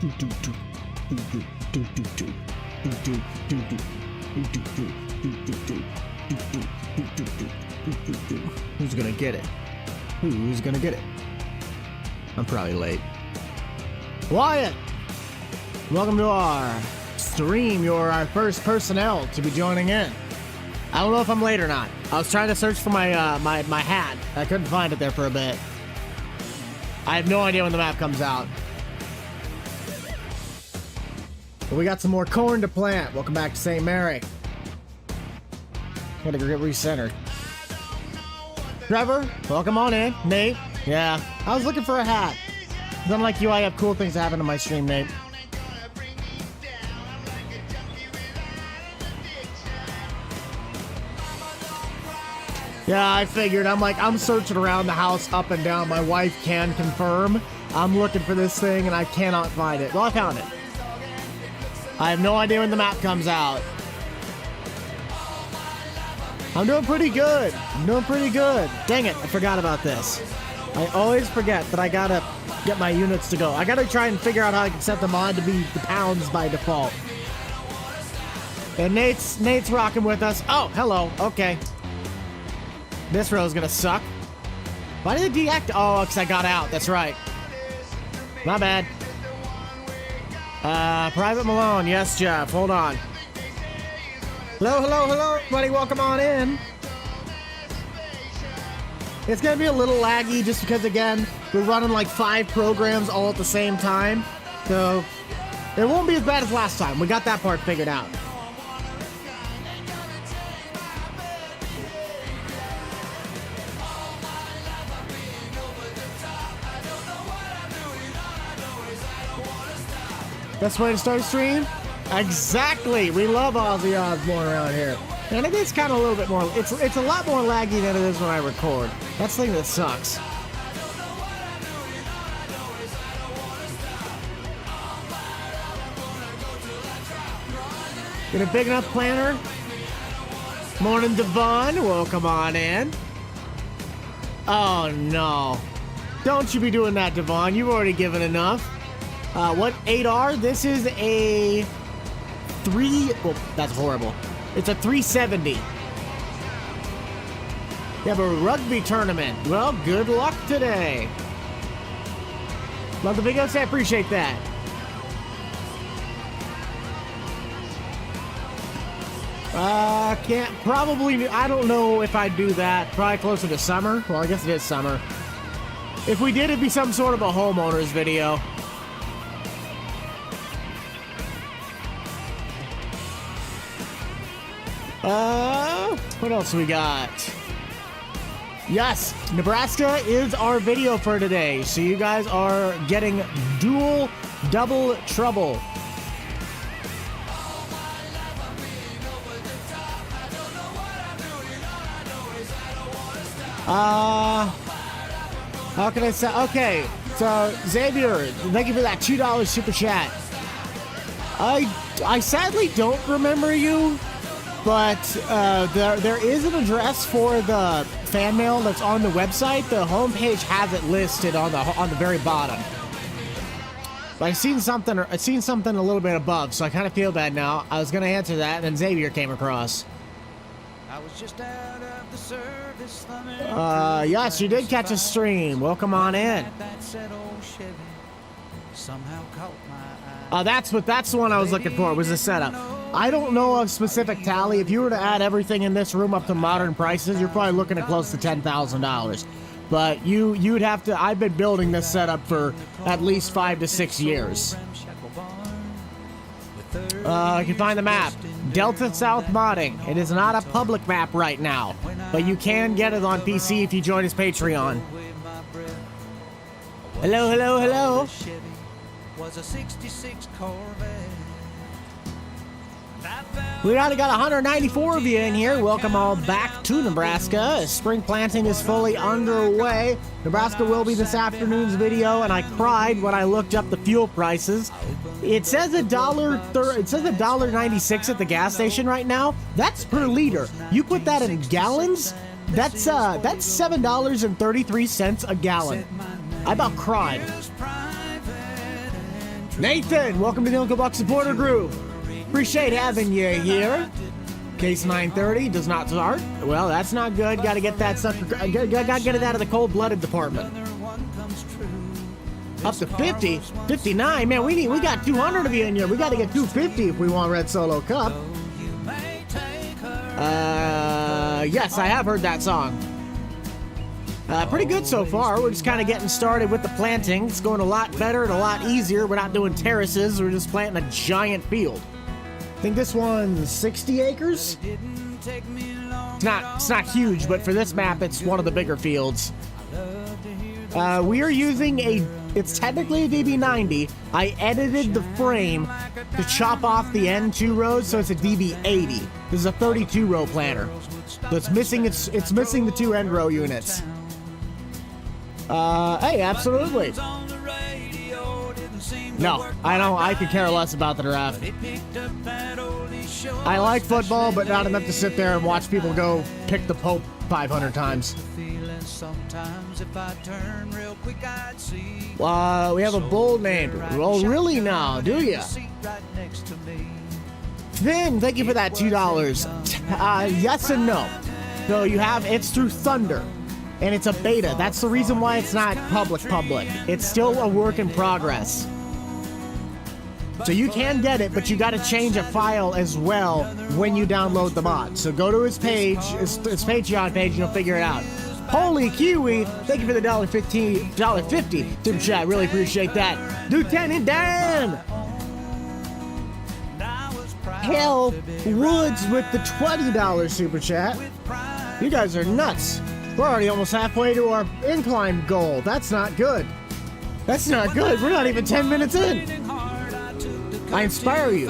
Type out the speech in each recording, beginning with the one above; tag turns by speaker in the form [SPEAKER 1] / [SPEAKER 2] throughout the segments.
[SPEAKER 1] Who's gonna get it? Who's gonna get it? I'm probably late. Wyatt! Welcome to our stream. You're our first personnel to be joining in. I don't know if I'm late or not. I was trying to search for my my hat. I couldn't find it there for a bit. I have no idea when the map comes out. But we got some more corn to plant. Welcome back to St. Mary. Gotta get recentered. Trevor, welcome on in. Nate, yeah. I was looking for a hat. Unlike you, I have cool things happen in my stream, Nate. Yeah, I figured. I'm searching around the house up and down. My wife can confirm. I'm looking for this thing and I cannot find it. Well, I found it. I have no idea when the map comes out. I'm doing pretty good. I'm doing pretty good. Dang it, I forgot about this. I always forget that I gotta get my units to go. I gotta try and figure out how I can set them on to be the pounds by default. And Nate's rocking with us. Oh, hello. Okay. This row's gonna suck. Why did it deactivate? Oh, because I got out. That's right. My bad. Private Malone. Yes, Jeff. Hold on. Hello, hello, hello, everybody. Welcome on in. It's gonna be a little laggy just because, again, we're running like 5 programs all at the same time. So it won't be as bad as last time. We got that part figured out. Best way to start a stream? Exactly. We love Ozzy Osbourne around here. And it is kind of a little bit more, it's a lot more laggy than it is when I record. That's the thing that sucks. Get a big enough planter? Morning, Devon. Welcome on in. Oh, no. Don't you be doing that, Devon. You've already given enough. What 8R? This is a 3. Well, that's horrible. It's a 370. You have a rugby tournament. Well, good luck today. Love the videos. I appreciate that. Can't probably. I don't know if I'd do that. Probably closer to summer. Well, I guess it is summer. If we did, it'd be some sort of a homeowner's video. What else we got? Yes, Nebraska is our video for today, so you guys are getting double trouble. How can I say? Okay, so Xavier, thank you for that $2 super chat. I sadly don't remember you. But there is an address for the fan mail that's on the website. The homepage has it listed on the very bottom. But I've seen something a little bit above, so I kind of feel bad now. I was gonna answer that, and then Xavier came across. I was just out of the service. Yes, you did catch a stream. Welcome on in. That's the one I was looking for. Was the setup. I don't know a specific tally. If you were to add everything in this room up to modern prices, you're probably looking at close to $10,000. But you'd have to. I've been building this setup for at least 5 to 6 years. You can find the map. Delta South Modding. It is not a public map right now, but you can get it on PC if you join his Patreon. Hello, hello, hello. Was a 66 Corvette. We already got 194 of you in here. Welcome all back to Nebraska. Spring planting is fully underway. Nebraska will be this afternoon's video, and I cried when I looked up the fuel prices. It says $1.96 at the gas station right now. That's per liter. You put that in gallons, that's $7.33 a gallon. I about cried. Nathan, welcome to the Uncle Buck supporter group. Appreciate having you here. Case 930 does not start. Well, that's not good. Got to get that stuff. Got to get it out of the cold-blooded department. Up to 50, 59. Man, we got 200 of you in here. We got to get 250 if we want Red Solo Cup. Yes, I have heard that song. Pretty good so far. We're just kind of getting started with the planting. It's going a lot better and a lot easier. We're not doing terraces. We're just planting a giant field. I think this one's 60 acres. It's not huge, but for this map, it's one of the bigger fields. We are using it's technically a DB90. I edited the frame to chop off the end 2 rows, so it's a DB80. This is a 32 row planter. So it's missing the 2 end row units. Hey, absolutely. No, I don't. I could care less about the draft. I like football, but not enough to sit there and watch people go pick the Pope 500 times. We have a bull named. Well, really now, do you? Finn, thank you for that $2. Yes and no. So it's through Thunder, and it's a beta. That's the reason why it's not public. It's still a work in progress. So you can get it, but you got to change a file as well when you download the mod. So go to his page, his Patreon page, and you'll figure it out. Holy Kiwi, thank you for the $1.50 super chat. Really appreciate that. Lieutenant Dan! Hell Woods with the $20 super chat. You guys are nuts. We're already almost halfway to our incline goal. That's not good. That's not good. We're not even 10 minutes in. I inspire you.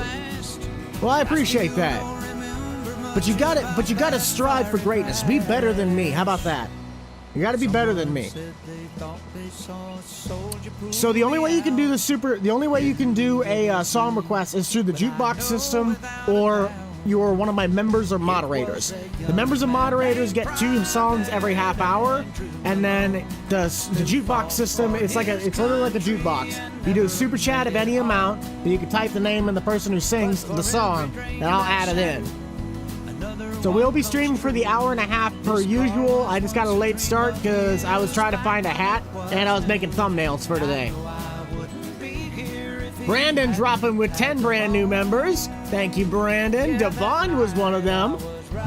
[SPEAKER 1] Well, I appreciate that. But you gotta strive for greatness. Be better than me. How about that? You gotta be better than me. So the only way you can do a song request is through the jukebox system, or you're one of my members or moderators. The members and moderators get 2 songs every half hour, and then the jukebox system, it's literally like a jukebox. You do a super chat of any amount, and you can type the name and the person who sings the song, and I'll add it in. So we'll be streaming for the hour and a half per usual. I just got a late start because I was trying to find a hat, and I was making thumbnails for today. Brandon dropping with 10 brand new members. Thank you, Brandon. Devon was one of them.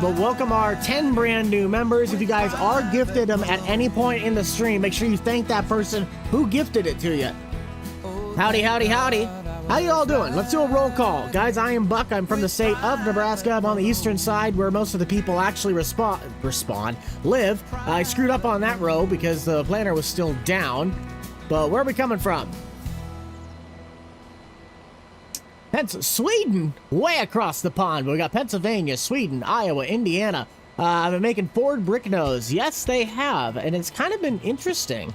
[SPEAKER 1] But welcome our 10 brand new members. If you guys are gifted them at any point in the stream, make sure you thank that person who gifted it to you. Howdy, howdy, howdy. How you all doing? Let's do a roll call. Guys, I am Buck. I'm from the state of Nebraska. I'm on the eastern side where most of the people actually live. I screwed up on that row because the planter was still down. But where are we coming from? Sweden, way across the pond. We got Pennsylvania, Sweden, Iowa, Indiana. I've been making Ford brick nose. Yes, they have, and it's kind of been interesting.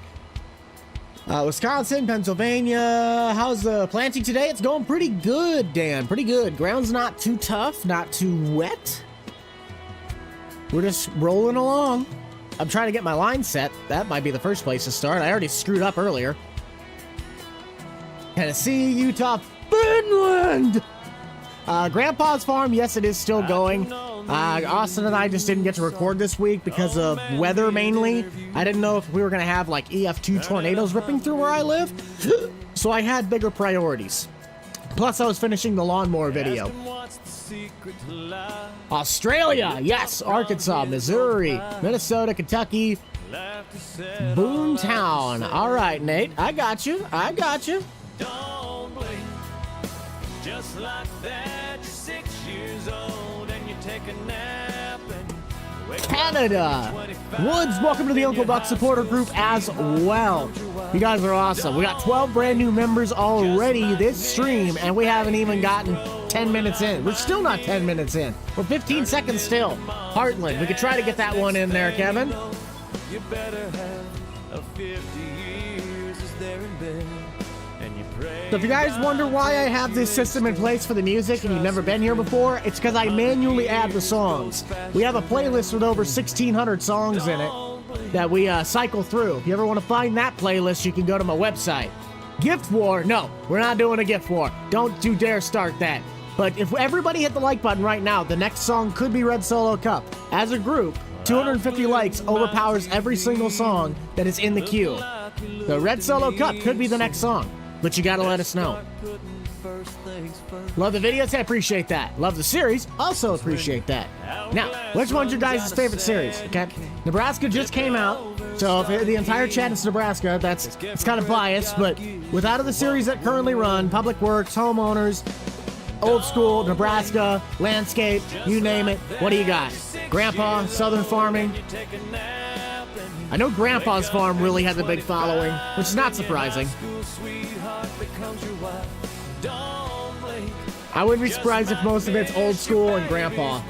[SPEAKER 1] Wisconsin, Pennsylvania. How's the planting today? It's going pretty good, Dan. Pretty good. Ground's not too tough, not too wet. We're just rolling along. I'm trying to get my line set. That might be the first place to start. I already screwed up earlier. Tennessee, Utah, Finland! Grandpa's farm, yes, it is still going. Austin and I just didn't get to record this week because of weather, mainly. I didn't know if we were going to have, like, EF2 tornadoes ripping through where I live. So I had bigger priorities. Plus, I was finishing the lawnmower video. Australia, yes, Arkansas, Missouri, Minnesota, Kentucky, Boomtown. All right, Nate, I got you. Don't blink. Just like that, you're 6 years old and you take a nap. Canada. Woods, welcome to the Uncle Buck supporter group as well. You guys are awesome. We got 12 brand new members already this stream, and we haven't even gotten 10 minutes in. We're still not 10 minutes in. We're 15 seconds still. Heartland, we could try to get that one in there, Kevin. You better have a 50 years is there in bed. So if you guys wonder why I have this system in place for the music and you've never been here before, it's because I manually add the songs. We have a playlist with over 1,600 songs in it that we cycle through. If you ever want to find that playlist, you can go to my website, Gift war. No, we're not doing a gift war. Don't you dare start that. But if everybody hit the like button right now, the next song could be Red Solo Cup. As a group, 250 likes overpowers every single song that is in the queue. The Red Solo Cup could be the next song, but you gotta let us know. Love the videos, I appreciate that. Love the series, also appreciate that. Now, which one's your guys' favorite series? Okay, Nebraska just came out, so if the entire chat is Nebraska, it's kind of biased, but without the series that currently run, Public Works, Homeowners, Old School, Nebraska, Landscape, you name it, what do you got? Grandpa, Southern Farming. I know Grandpa's Farm really has a big following, which is not surprising. I wouldn't be surprised if most of it's Old School and Grandpa.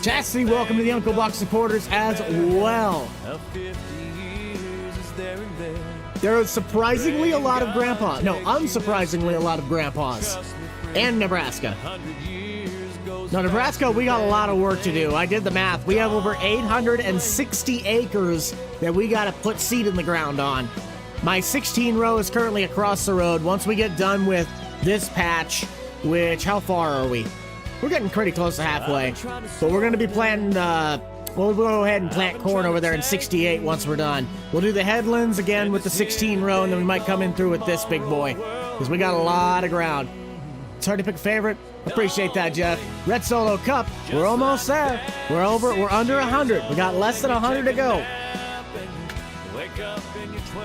[SPEAKER 1] Chastity, welcome to the Uncle Buck supporters as well. There is surprisingly a lot of Grandpa. No, unsurprisingly a lot of Grandpas. And Nebraska. Now, Nebraska, we got a lot of work to do. I did the math. We have over 860 acres that we got to put seed in the ground on. My 16 row is currently across the road. Once we get done with this patch, which, how far are we? We're getting pretty close to halfway. But we're going to be planting, we'll go ahead and plant corn over there in 68 once we're done. We'll do the headlands again with the 16 row, and then we might come in through with this big boy. Because we got a lot of ground. It's hard to pick a favorite. Appreciate that, Jeff. Red Solo Cup, we're almost there. We're under 100. We got less than 100 to go.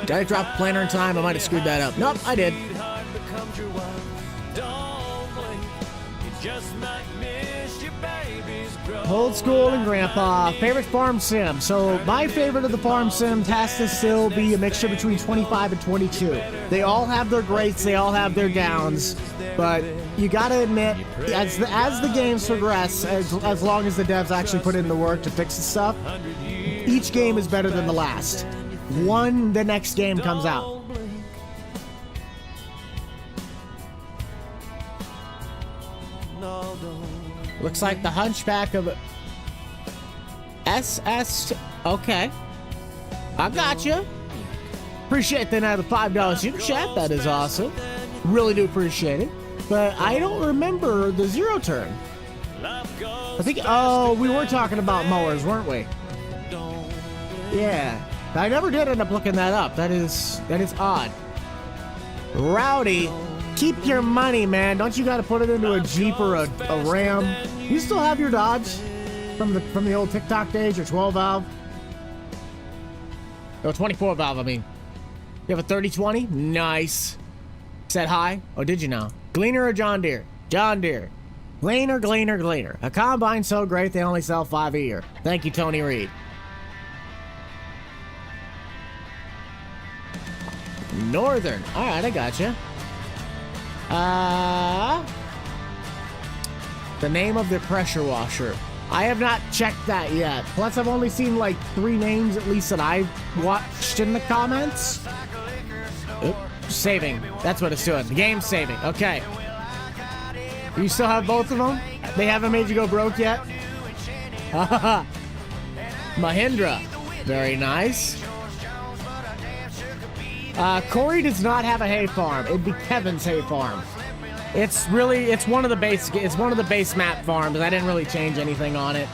[SPEAKER 1] Did I drop a planner in time? I might have screwed that up. Nope, I did. Old School and Grandpa. Favorite farm sim. So my favorite of the farm sims has to still be a mixture between 25 and 22. They all have their greats, they all have their downs, but you gotta admit, as the games progress, as long as the devs actually put in the work to fix the stuff, each game is better than the last. The next game comes out. Looks like the Hunchback of SS. Okay, I got you. Appreciate the another $5 super chat. That is awesome. Really do appreciate it. But I don't remember the zero turn. I think. Oh, we were talking about mowers, weren't we? Yeah. I never did end up looking that up. That is odd. Rowdy. Keep your money, man. Don't you got to put it into a Jeep or a Ram? You still have your Dodge from the old TikTok days, your 12 valve? Oh, 24 valve, I mean. You have a 3020? Nice. Said hi? Oh, did you know? Gleaner or John Deere? John Deere. Gleaner, Gleaner, Gleaner. A combine so great they only sell 5 a year. Thank you, Tony Reed. Northern. All right, I gotcha. The name of the pressure washer. I have not checked that yet. Plus, I've only seen like 3 names at least that I've watched in the comments. Oop, saving. That's what it's doing. The game's saving. Okay. You still have both of them? They haven't made you go broke yet? Mahindra. Very nice. Corey does not have a hay farm. It'd be Kevin's hay farm. It's one of the base map farms. I didn't really change anything on it.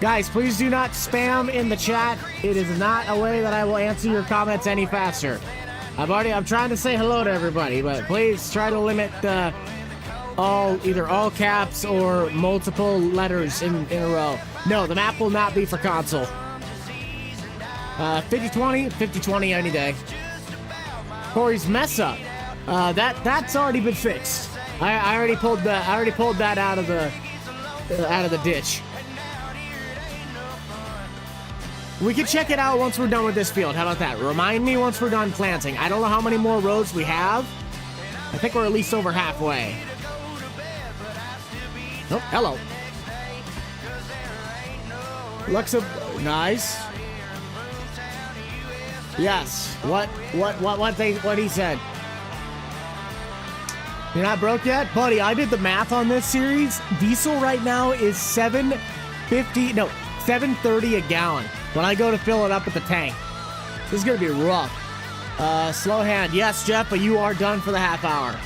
[SPEAKER 1] Guys, please do not spam in the chat. It is not a way that I will answer your comments any faster. I'm trying to say hello to everybody, but please try to limit either all caps or multiple letters in a row. No, the map will not be for console. 50-20 any day. Corey's mess up. That's already been fixed. I already pulled that out of the ditch. We can check it out once we're done with this field. How about that? Remind me once we're done planting. I don't know how many more rows we have. I think we're at least over halfway. Oh, hello. Lexa, nice. Yes. What he said. You're not broke yet? Buddy, I did the math on this series. Diesel right now is $7 50, no, 7.30 a gallon when I go to fill it up at the tank. This is gonna be rough. Slow hand. Yes, Jeff, but you are done for the half hour.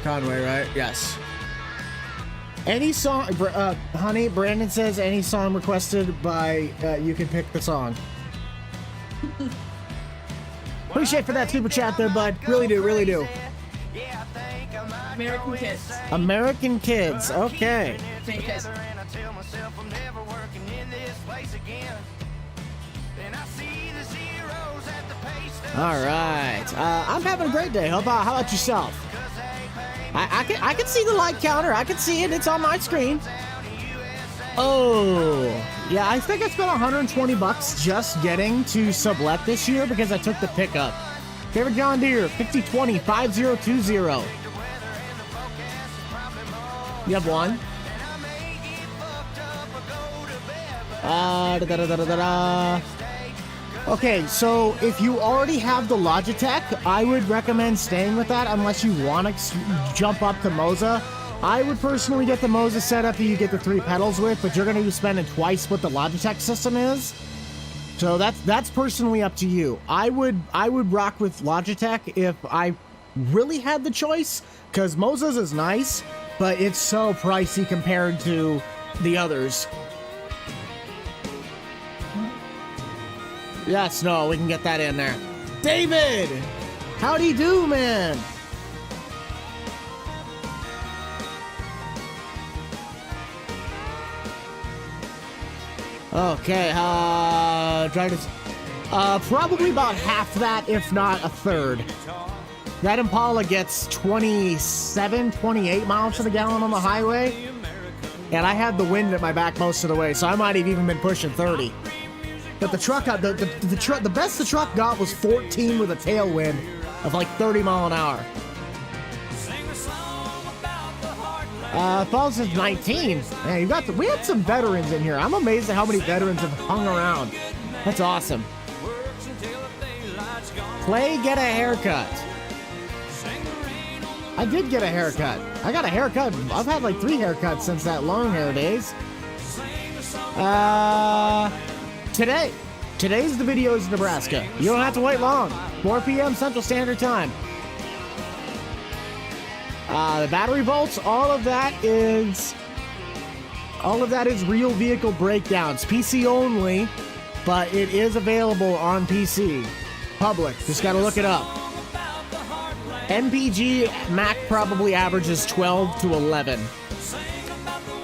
[SPEAKER 1] Conway, right? Yes. Any song, honey, Brandon says any song requested by, you can pick the song. Appreciate for that super chat there, bud. Really do, really do.
[SPEAKER 2] American Kids.
[SPEAKER 1] American Kids, okay. All right. I'm having a great day. How about yourself? I can see the like counter. I can see it. It's on my screen. Oh, yeah. I think I spent $120 just getting to sublet this year because I took the pickup. Favorite John Deere 5020 5020. You have one. Okay, so if you already have the Logitech, I would recommend staying with that unless you want to jump up to Moza. I would personally get the Moza setup that you get the 3 pedals with, but you're going to be spending twice what the Logitech system is. So that's personally up to you. I would rock with Logitech if I really had the choice, because Moza's is nice, but it's so pricey compared to the others. Yes, no, we can get that in there. David! Howdy you do, man? Okay, probably about half that, if not a third. That Impala gets 27, 28 miles to the gallon on the highway, and I had the wind at my back most of the way, so I might have even been pushing 30. But the truck, the best the truck got was 14 with a tailwind of like 30 mile an hour. Falls is 19. Man, we had some veterans in here. I'm amazed at how many veterans have hung around. That's awesome. Clay, get a haircut. I did get a haircut. I got a haircut. I've had like 3 haircuts since that long hair days. Today's the videos in Nebraska. You don't have to wait long. 4 p.m. Central Standard Time. The battery volts, all of that is real vehicle breakdowns. PC only, but it is available on PC. Public, just gotta look it up. MPG Mac probably averages 12 to 11.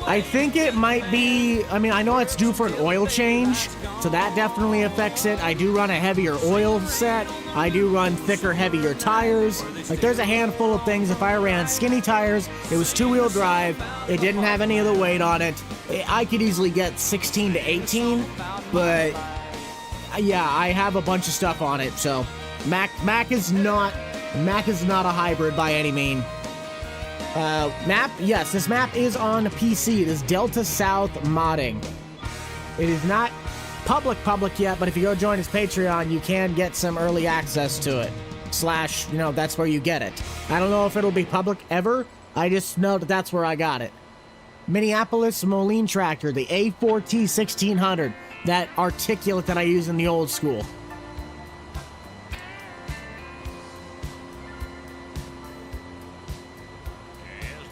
[SPEAKER 1] I think it might be, I know it's due for an oil change, so that definitely affects it. I do run a heavier oil set. I do run thicker, heavier tires. Like, there's a handful of things. If I ran skinny tires, it was 2-wheel drive, it didn't have any of the weight on it, I could easily get 16 to 18, but yeah, I have a bunch of stuff on it, so Mac is not a hybrid by any means. Map, yes, this map is on PC. It is Delta South modding. It is not public yet, but if you go join his Patreon, you can get some early access to it. / that's where you get it. I don't know if it'll be public ever. I just know that that's where I got it. Minneapolis Moline tractor, the A4T 1600, that articulate that I use in the old school.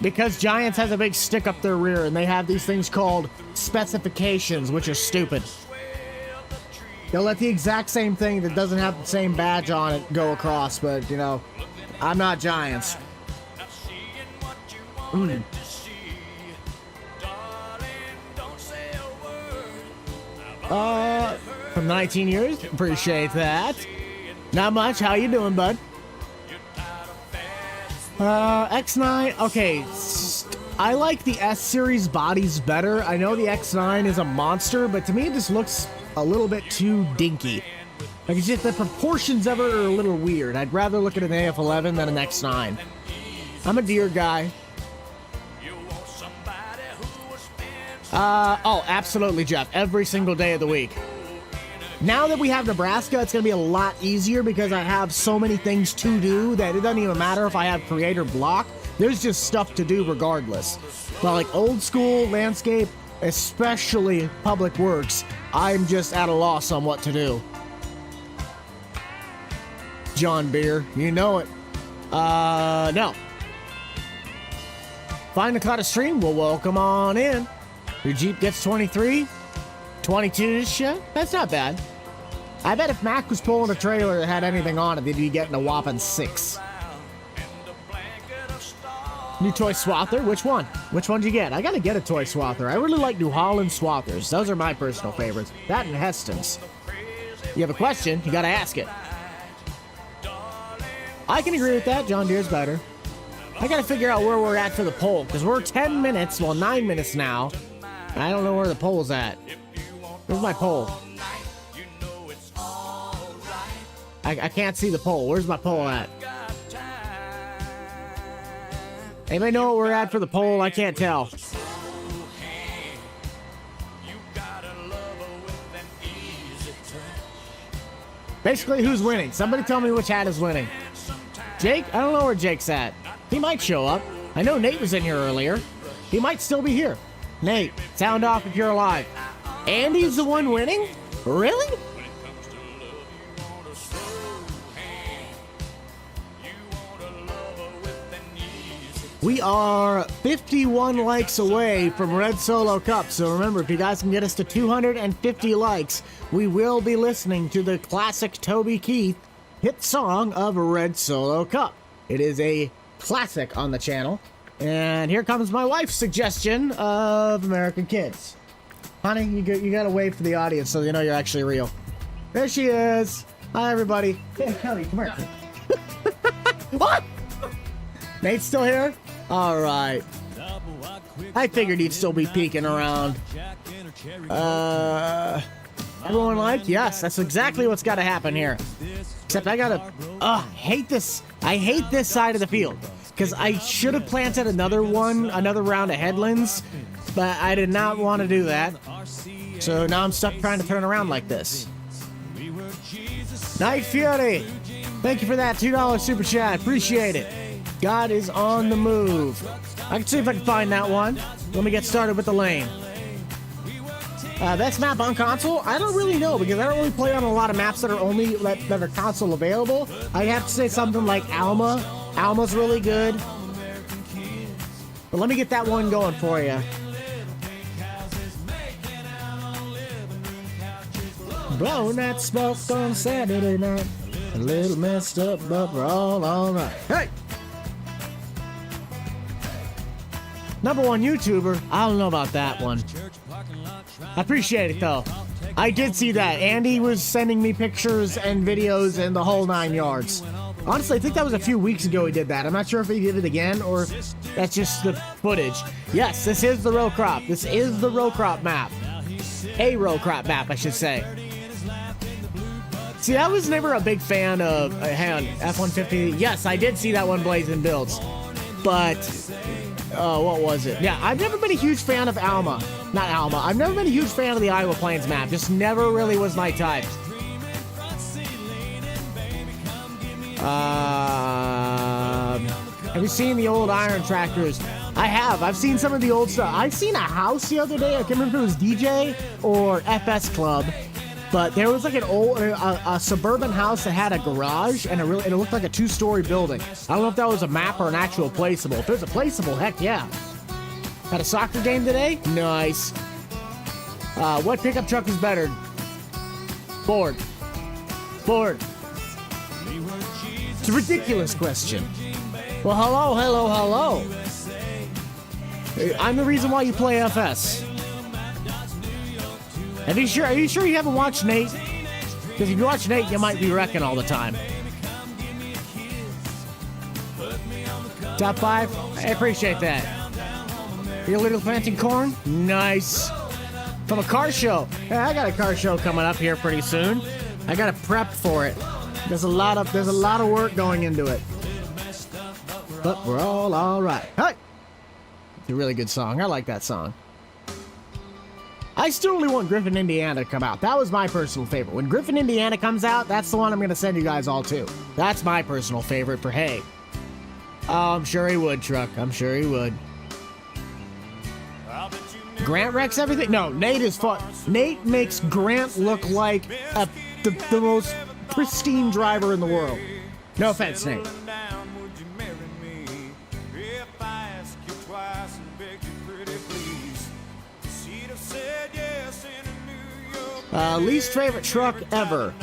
[SPEAKER 1] Because Giants has a big stick up their rear, and they have these things called specifications, which are stupid. They'll let the exact same thing that doesn't have the same badge on it go across, but, I'm not Giants. From 19 years, appreciate that. Not much, how you doing, bud? X9, okay, I like the S-Series bodies better. I know the X9 is a monster, but to me it just looks a little bit too dinky. Like, it's just the proportions of it are a little weird. I'd rather look at an AF11 than an X9. I'm a Deere guy. Oh, absolutely, Jeff. Every single day of the week. Now that we have Nebraska, it's going to be a lot easier because I have so many things to do that it doesn't even matter if I have creator block. There's just stuff to do regardless. But like old school landscape, especially public works, I'm just at a loss on what to do. John Beer, you know it. No. Find the caught a stream, well, welcome on in. Your Jeep gets 23, 22 shit. That's not bad. I bet if Mac was pulling a trailer that had anything on it, they'd be getting a whopping 6. New toy swather, which one? Which one did you get? I gotta get a toy swather. I really like New Holland swathers. Those are my personal favorites. That and Heston's. You have a question, you gotta ask it. I can agree with that. John Deere's better. I gotta figure out where we're at for the poll, because we're 10 minutes, well 9 minutes now. I don't know where the poll's at. Where's my poll? I can't see the poll. Where's my poll at? Anybody know what we're at for the poll? I can't tell. Basically, who's winning? Somebody tell me which hat is winning. Jake? I don't know where Jake's at. He might show up. I know Nate was in here earlier. He might still be here. Nate, sound off if you're alive. Andy's the one winning? Really? We are 51 likes away from Red Solo Cup. So remember, if you guys can get us to 250 likes, we will be listening to the classic Toby Keith hit song of Red Solo Cup. It is a classic on the channel. And here comes my wife's suggestion of American Kids. Honey, you gotta wave for the audience so they know you're actually real. There she is. Hi, everybody. Hey, Kelly, come here. What? Nate's still here? All right. I figured he'd still be peeking around. Everyone like? Yes, that's exactly what's got to happen here. Except I gotta, hate this. I hate this side of the field. Because I should have planted another round of headlands, but I did not want to do that. So now I'm stuck trying to turn around like this. Night Fury, thank you for that $2 super chat. Appreciate it. God is on the move. I can see if I can find that one. Let me get started with the lane. Best map on console? I don't really know because I don't really play on a lot of maps that are that are console available. I have to say something like Alma. Alma's really good. But let me get that one going for you. Blowing that smoke on Saturday night. A little messed up, but we're all alright. Hey! #1 YouTuber. I don't know about that one. I appreciate it though. I did see that. Andy was sending me pictures and videos and the whole 9 yards. Honestly, I think that was a few weeks ago he did that. I'm not sure if he did it again or if that's just the footage. Yes, this is the row crop. This is the row crop map. A row crop map, I should say. See, I was never a big fan of F-150. Yes, I did see that one blazing builds. But, what was it? Yeah, I've never been a huge fan of Alma. Not Alma. I've never been a huge fan of the Iowa Plains map. Just never really was my type. Have you seen the old iron tractors? I have. I've seen some of the old stuff. I've seen a house the other day. I can't remember if it was DJ or FS Club. But there was like an old, a suburban house that had a garage and it looked like a 2-story building. I don't know if that was a map or an actual placeable. If there's a placeable, heck yeah. Had a soccer game today? Nice. What pickup truck is better? Ford. Ford. It's a ridiculous question. Well, hello. I'm the reason why you play FS. Are you sure you haven't watched Nate? Because if you watch Nate, you might be wrecking all the time. Top 5? I appreciate that. You're literally planting corn? Nice. From a car show. Yeah, I got a car show coming up here pretty soon. I got to prep for it. There's a lot of work going into it. But we're all right. Hey! It's a really good song. I like that song. I still really want Griffin, Indiana to come out. That was my personal favorite. When Griffin, Indiana comes out, that's the one I'm going to send you guys all to. That's my personal favorite for Hay. Oh, I'm sure he would, Truck. I'm sure he would. Grant wrecks everything? No, Nate is fun. Nate makes Grant look like the most pristine driver in the world. No offense, Nate. Least favorite truck ever.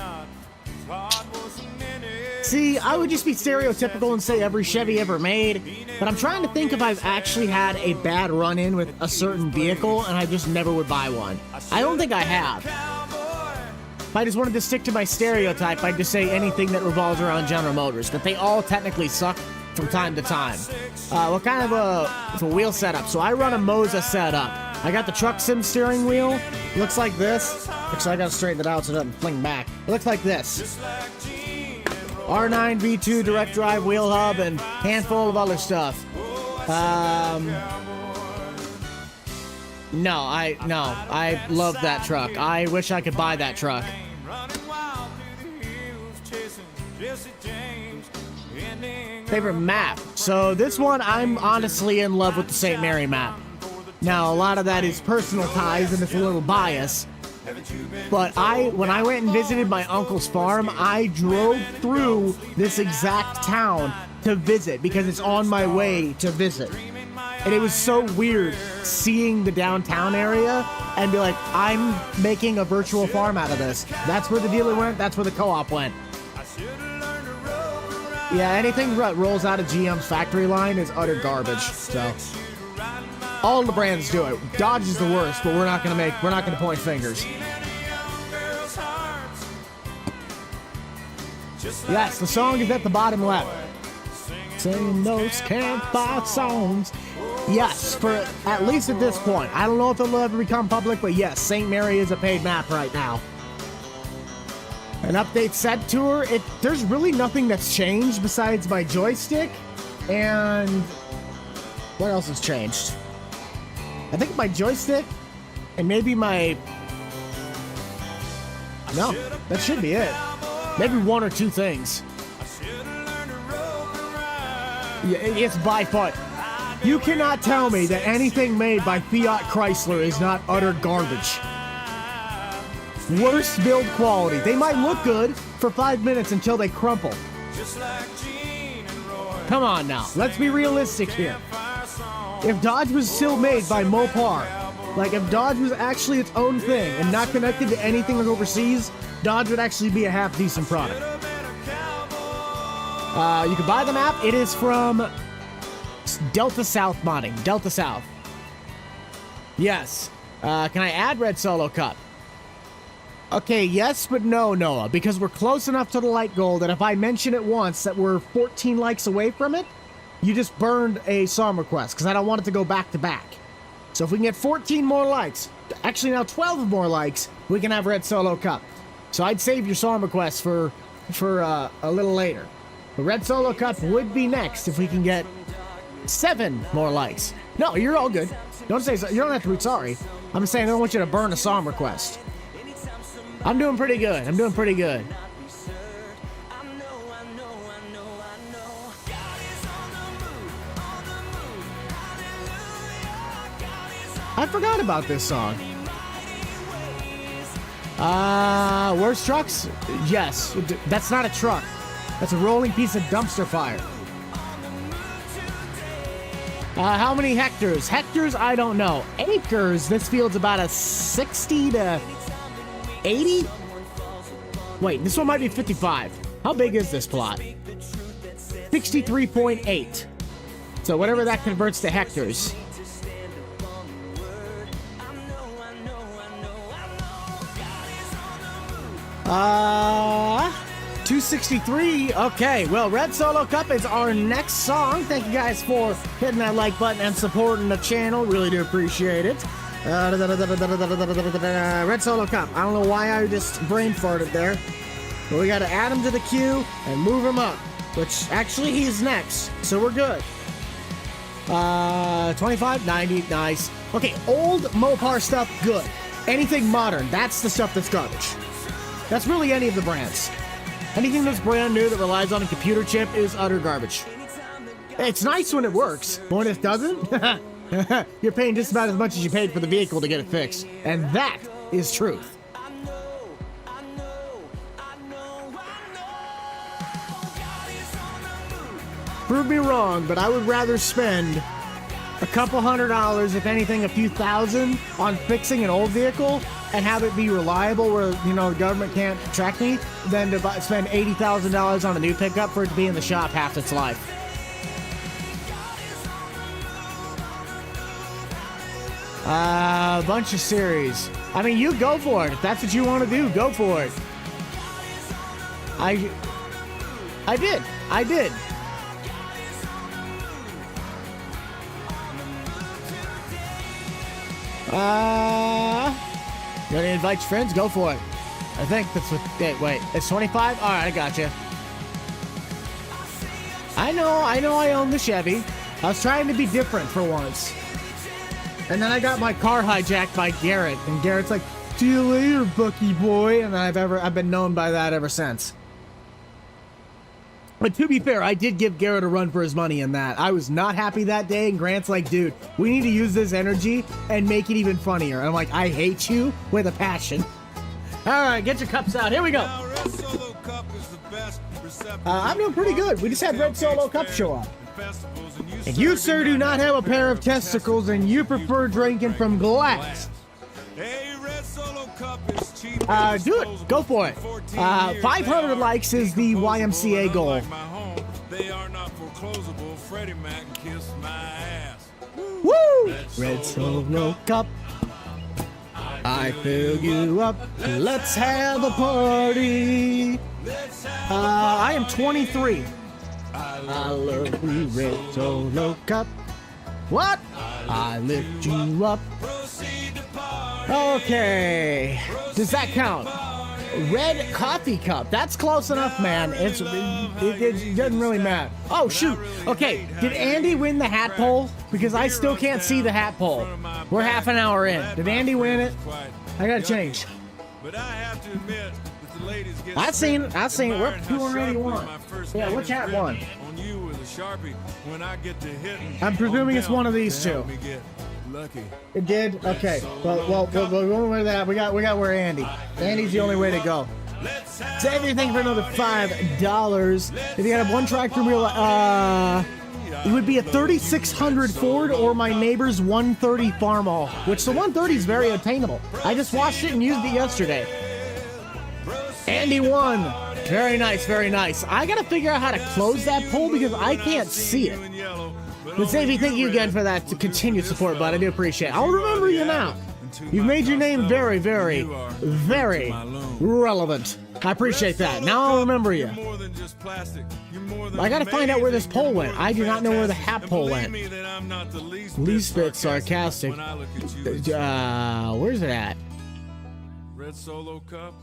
[SPEAKER 1] See, I would just be stereotypical and say every Chevy ever made, but I'm trying to think if I've actually had a bad run-in with a certain vehicle and I just never would buy one. I don't think I have. If I just wanted to stick to my stereotype, I'd just say anything that revolves around General Motors, but they all technically suck from time to time. What kind of a wheel setup? So I run a Moza setup. I got the truck sim steering wheel. Looks like this. Actually, I gotta straighten it out so it doesn't fling back. It looks like this. R9 V2 direct drive wheel hub and handful of other stuff. No, I love that truck. I wish I could buy that truck. Favorite map. So this one, I'm honestly in love with the St. Mary map. Now, a lot of that is personal ties and it's a little bias. But when I went and visited my uncle's farm, I drove through this exact town to visit because it's on my way to visit. And it was so weird seeing the downtown area and be like, I'm making a virtual farm out of this. That's where the dealer went. That's where the co-op went. Yeah, anything that rolls out of GM's factory line is utter garbage. So all the brands do it. Dodge is the worst, but we're not gonna point fingers. Yes, the song is at the bottom left. Sing those campfire songs. Yes, for at least at this point. I don't know if it'll ever become public, but yes, St. Mary is a paid map right now. An update set tour. There's really nothing that's changed besides my joystick, and what else has changed? I think my joystick and maybe my... No, that should be it. Maybe one or two things. Yeah, it's by far. You cannot tell me that anything made by Fiat Chrysler is not utter garbage. Worst build quality. They might look good for 5 minutes until they crumple. Come on now, let's be realistic here. If Dodge was still made by Mopar, like if Dodge was actually its own thing and not connected to anything overseas, Dodge would actually be a half-decent product. You can buy the map. It is from Delta South Modding. Delta South. Yes. Can I add Red Solo Cup? Okay, yes, but no, Noah, because we're close enough to the light goal that if I mention it once that we're 14 likes away from it, you just burned a song request, because I don't want it to go back to back. So if we can get 14 more likes, actually now 12 more likes, we can have Red Solo Cup. So I'd save your song request for a little later. The Red Solo Cup would be next if we can get 7 more likes. No, you're all good. Don't say so. You don't have to be sorry. I'm just saying I don't want you to burn a song request. I'm doing pretty good. I'm doing pretty good. I forgot about this song. Worst trucks? Yes. That's not a truck. That's a rolling piece of dumpster fire. How many hectares? Hectares, I don't know. Acres, this field's about a 60 to 80? Wait, this one might be 55. How big is this plot? 63.8. So whatever that converts to hectares. 263. Okay, well, Red Solo Cup is our next song. Thank you guys for hitting that like button and supporting the channel. Really do appreciate it. Red Solo Cup. I don't know why I just brain farted there. But we got to add him to the queue and move him up. Which, actually, he's next. So we're good. 25, 90, nice. Okay, old Mopar stuff, good. Anything modern, that's the stuff that's garbage. That's really any of the brands. Anything that's brand new that relies on a computer chip is utter garbage. It's nice when it works, but when it doesn't, you're paying just about as much as you paid for the vehicle to get it fixed. And that is truth. Prove me wrong, but I would rather spend a couple $100, if anything, a few thousand on fixing an old vehicle and have it be reliable where, you know, the government can't track me than to spend $80,000 on a new pickup for it to be in the shop half its life. A bunch of series. I mean, you go for it. If that's what you want to do, go for it. I did. You want to invite your friends? Go for it. I think that's what... Wait, it's 25? Alright, I gotcha. I know I own the Chevy. I was trying to be different for once. And then I got my car hijacked by Garrett. And Garrett's like, see you later, Bucky boy. And I've been known by that ever since. But to be fair, I did give Garrett a run for his money in that. I was not happy that day, and Grant's like, dude, we need to use this energy and make it even funnier. And I'm like, I hate you with a passion. All right, get your cups out. Here we go. I'm doing pretty good. We just had Red Solo Cup show up. And you, sir, do not have a pair of testicles, and you prefer drinking from glass. Do it. Go for it. 500 likes is the YMCA goal. Woo! Red Solo Cup. I fill you up. Let's have a party. I am 23. I love you, Red Solo Cup. What? I lift you up. Okay. Does that count? Red coffee cup. That's close enough, man. It doesn't really matter. Oh, shoot. Okay. Did Andy win the hat poll? Because I still can't see the hat poll. We're half an hour in. Did Andy win it? I gotta change. But I have to admit that the ladies get I've seen it. What? Who already won? Yeah, which hat won? I'm presuming it's one of these two. Lucky. It did? Okay. Well, we'll wear that. We got where Andy. Andy's the only way to go. Save anything for another $5. If you had a one tractor wheel, it would be a 3600 Ford or my neighbor's 130 Farmall, which the 130 is very attainable. I just washed it and used it yesterday. Andy won. Very nice, very nice. I gotta figure out how to close that poll because I can't see it. But Xavier, thank you again for that continued support, bud. I do appreciate it. I'll remember you now. You've made your name very, very, very relevant. I appreciate that. Now I'll remember you. I gotta find out where this poll went. I do not know where the hat poll went. Least bit sarcastic. Where's it at? Red Solo Cup.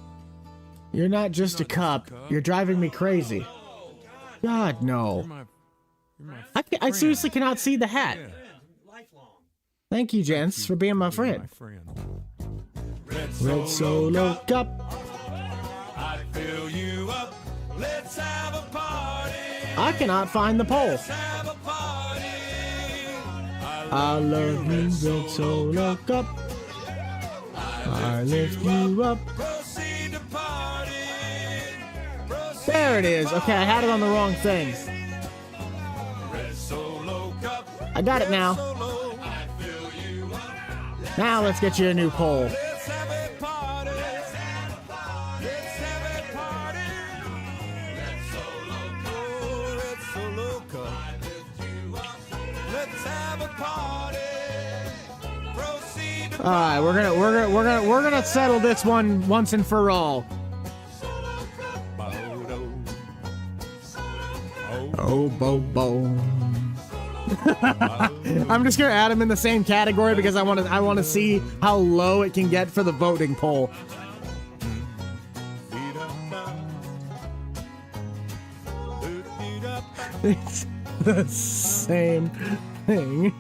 [SPEAKER 1] You're not just a cup. You're driving me crazy. God, no. I seriously cannot see the hat. Thank you, gents, for being my friend. Red Solo Cup. I fill you up. Let's have a party. I cannot find the poll. I love you, Red Solo Cup. I lift you up. There it is. Okay, I had it on the wrong thing. I got it now. Now let's get you a new poll. All right, we're gonna settle this one once and for all. Oh, bo bo. I'm just gonna add him in the same category because I want to see how low it can get for the voting poll. It's the same thing.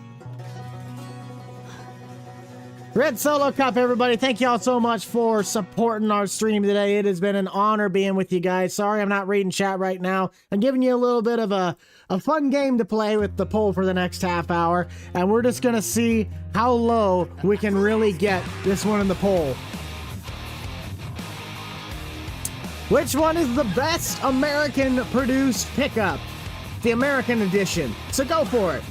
[SPEAKER 1] Red Solo Cup, everybody. Thank y'all so much for supporting our stream today. It has been an honor being with you guys. Sorry I'm not reading chat right now. I'm giving you a little bit of a fun game to play with the poll for the next half hour, and we're just going to see how low we can really get this one in the poll. Which one is the best American-produced pickup? The American edition. So go for it.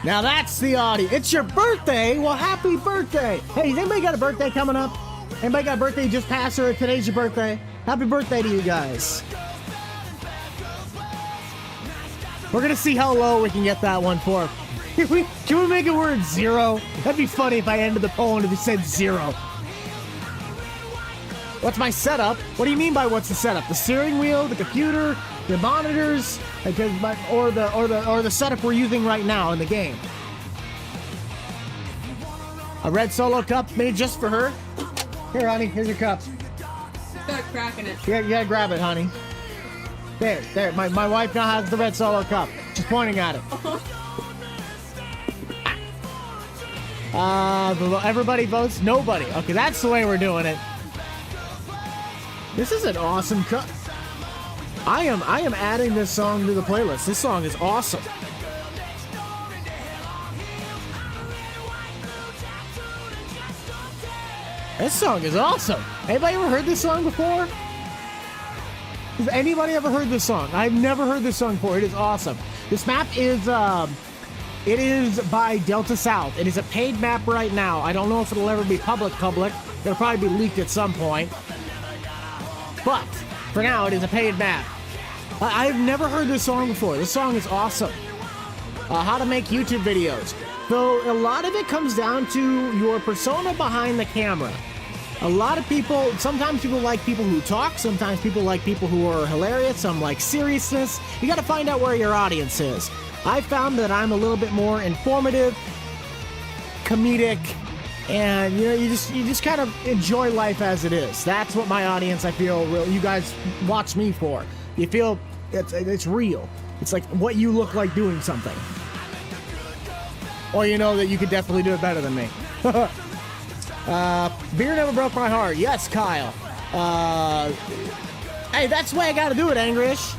[SPEAKER 1] Now that's the audio. It's your birthday. Well, happy birthday. Hey, has anybody got a birthday coming up? Anybody got a birthday just passed or today's your birthday? Happy birthday to you guys. We're going to see how low we can get that one for. Can we make it where it's 0? That'd be funny if I ended the poll and it said 0. What's my setup? What do you mean by what's the setup? The steering wheel, the computer, the monitors, or the setup we're using right now in the game. A red Solo cup made just for her. Here, honey, here's your cup.
[SPEAKER 2] Start cracking it.
[SPEAKER 1] Yeah, you gotta grab it, honey. There. My wife now has the red Solo cup. She's pointing at it. Everybody votes? Nobody. Okay, that's the way we're doing it. This is an awesome cup. I am adding this song to the playlist. This song is awesome. This song is awesome. Anybody ever heard this song before? Has anybody ever heard this song? I've never heard this song before. It is awesome. This map is it is by Delta South. It is a paid map right now. I don't know if it'll ever be public. It'll probably be leaked at some point. But for now, it is a paid map. I've never heard this song before. This song is awesome. How to make YouTube videos. So a lot of it comes down to your persona behind the camera. A lot of people, sometimes people like people who talk, sometimes people like people who are hilarious, some like seriousness. You got to find out where your audience is. I found that I'm a little bit more informative, comedic, and you just kind of enjoy life as it is. That's what my audience, I feel, you guys watch me for. You feel it's real. It's like what you look like doing something. Or you know that you could definitely do it better than me. Beer never broke my heart. Yes, Kyle. Hey, that's the way I gotta do it, Angrish.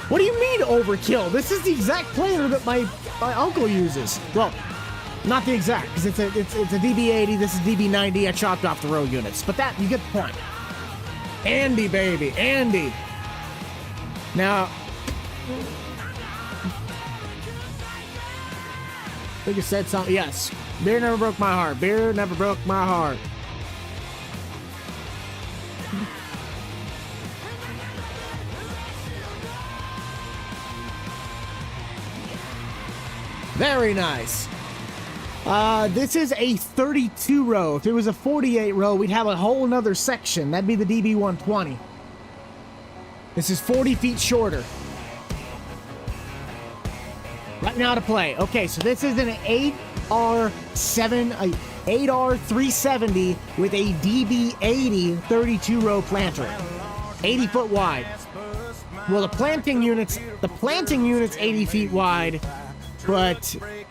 [SPEAKER 1] What do you mean overkill? This is the exact planer that my uncle uses. Well, not the exact, because it's a DB80, this is DB90. I chopped off the row units. But that, you get the point. Andy, baby, Andy. Now, I think you said something. Yes. Beer never broke my heart. Beer never broke my heart. Very nice. This is a 32 row. If it was a 48 row, we'd have a whole nother section. That'd be the DB120. This is 40 feet shorter. Right now to play. Okay, so this is an 8R370 with a DB80 32 row planter. 80 foot wide. Well, the planting unit's 80 feet wide, but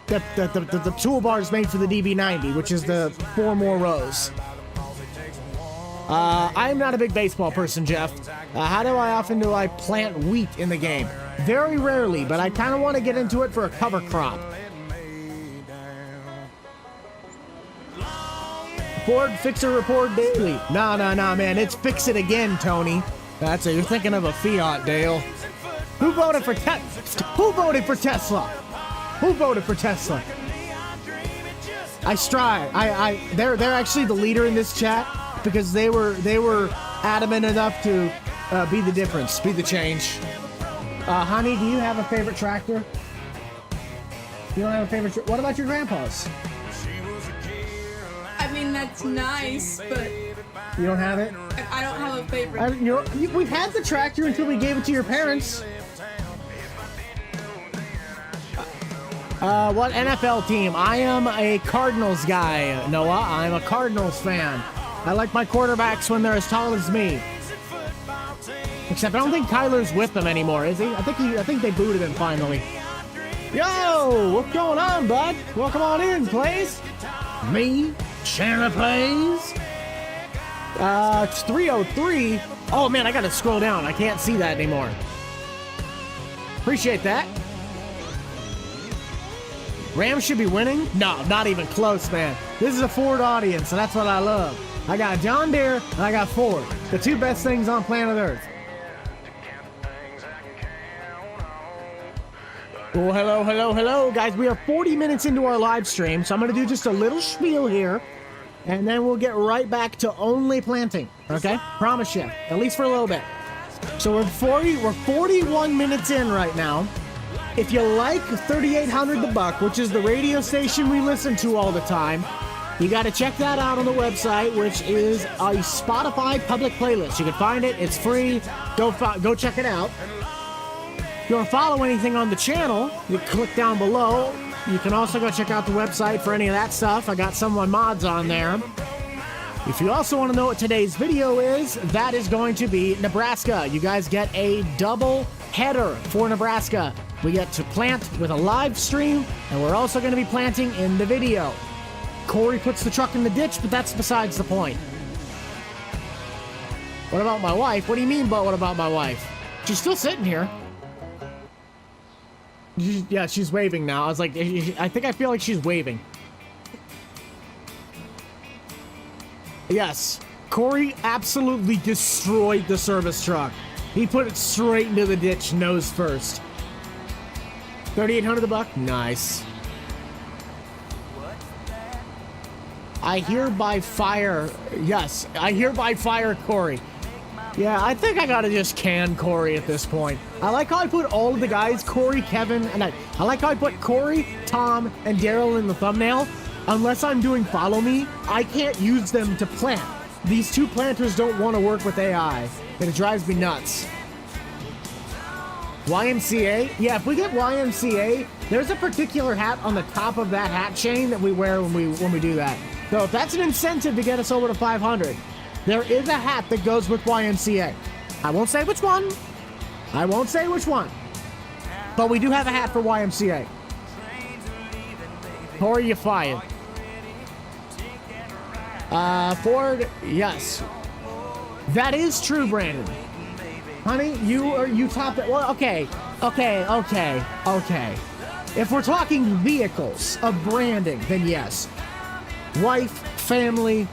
[SPEAKER 1] the toolbar is made for the DB90, which is the 4 more rows. I'm not a big baseball person, Jeff. How often do I plant wheat in the game? Very rarely, but I kind of want to get into it for a cover crop. Ford Fixer Report Daily. No, man. It's Fix It Again, Tony. That's it. You're thinking of a Fiat, Dale. Who voted for Tesla? Who voted for Tesla? Who voted for Tesla? I strive. They're actually the leader in this chat because they were adamant enough to be the difference, be the change. Honey, do you have a favorite tractor? You don't have a favorite? What about your grandpa's?
[SPEAKER 2] I mean, that's nice, but
[SPEAKER 1] you don't have it.
[SPEAKER 2] I don't have a favorite.
[SPEAKER 1] We had the tractor until we gave it to your parents. What NFL team? I am a Cardinals guy, Noah. I'm a Cardinals fan. I like my quarterbacks when they're as tall as me. Except I don't think Kyler's with them anymore, is he? I think they booted him finally. Yo, what's going on, bud? Welcome on in, please. Me, Shanna plays. It's 303. Oh man, I gotta scroll down. I can't see that anymore. Appreciate that. Rams should be winning? No, not even close, man. This is a Ford audience, and that's what I love. I got John Deere, and I got Ford. The two best things on planet Earth. Well, hello, guys. We are 40 minutes into our live stream, so I'm going to do just a little spiel here, and then we'll get right back to only planting, okay? Promise you, at least for a little bit. So we're 41 minutes in right now. If you like 3800 The Buck, which is the radio station we listen to all the time, you got to check that out on the website, which is a Spotify public playlist. You can find it. It's free. Go check it out. If you want to follow anything on the channel, you click down below. You can also go check out the website for any of that stuff. I got some of my mods on there. If you also want to know what today's video is, that is going to be Nebraska. You guys get a double header for Nebraska. We get to plant with a live stream, and we're also going to be planting in the video. Corey puts the truck in the ditch, but that's besides the point. What about my wife? What do you mean, but what about my wife? She's still sitting here. Yeah, she's waving now. I was like, I feel like she's waving. Yes, Corey absolutely destroyed the service truck. He put it straight into the ditch, nose first. 3800 The Buck? Nice. I hereby fire. Yes, I hereby fire Corey. Yeah, I think I gotta just can Corey at this point. I like how I put all of the guys, Corey, Kevin, and I like how I put Corey, Tom, and Daryl in the thumbnail. Unless I'm doing follow me, I can't use them to plant. These two planters don't want to work with AI, and it drives me nuts. YMCA? Yeah, if we get YMCA, there's a particular hat on the top of that hat chain that we wear when we do that. So if that's an incentive to get us over to 500, there is a hat that goes with YMCA. I won't say which one. But we do have a hat for YMCA. Or you fired. Ford, yes. That is true, Brandon. Honey, you top it. Well, okay. If we're talking vehicles of branding, then yes. Wife, family,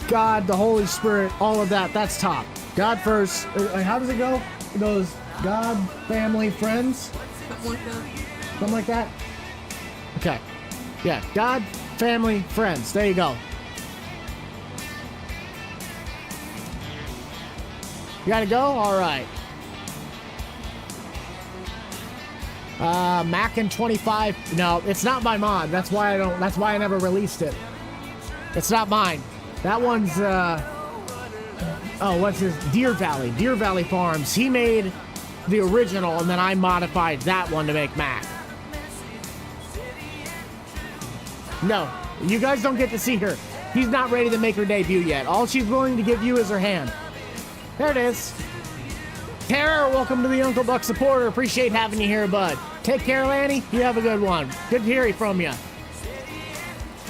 [SPEAKER 1] God, the Holy Spirit, all of that, that's top. God first. How does it go? It goes God, family, friends? Something like that? Okay. Yeah, God, family, friends. There you go. You gotta go? All right. Mac and 25. No, it's not my mod. That's why I never released it. It's not mine. That one's, what's his? Deer Valley Farms. He made the original, and then I modified that one to make Mac. No, you guys don't get to see her. She's not ready to make her debut yet. All she's willing to give you is her hand. There it is. Tara, welcome to the Uncle Buck supporter. Appreciate having you here, bud. Take care, Lanny. You have a good one. Good to hear from you.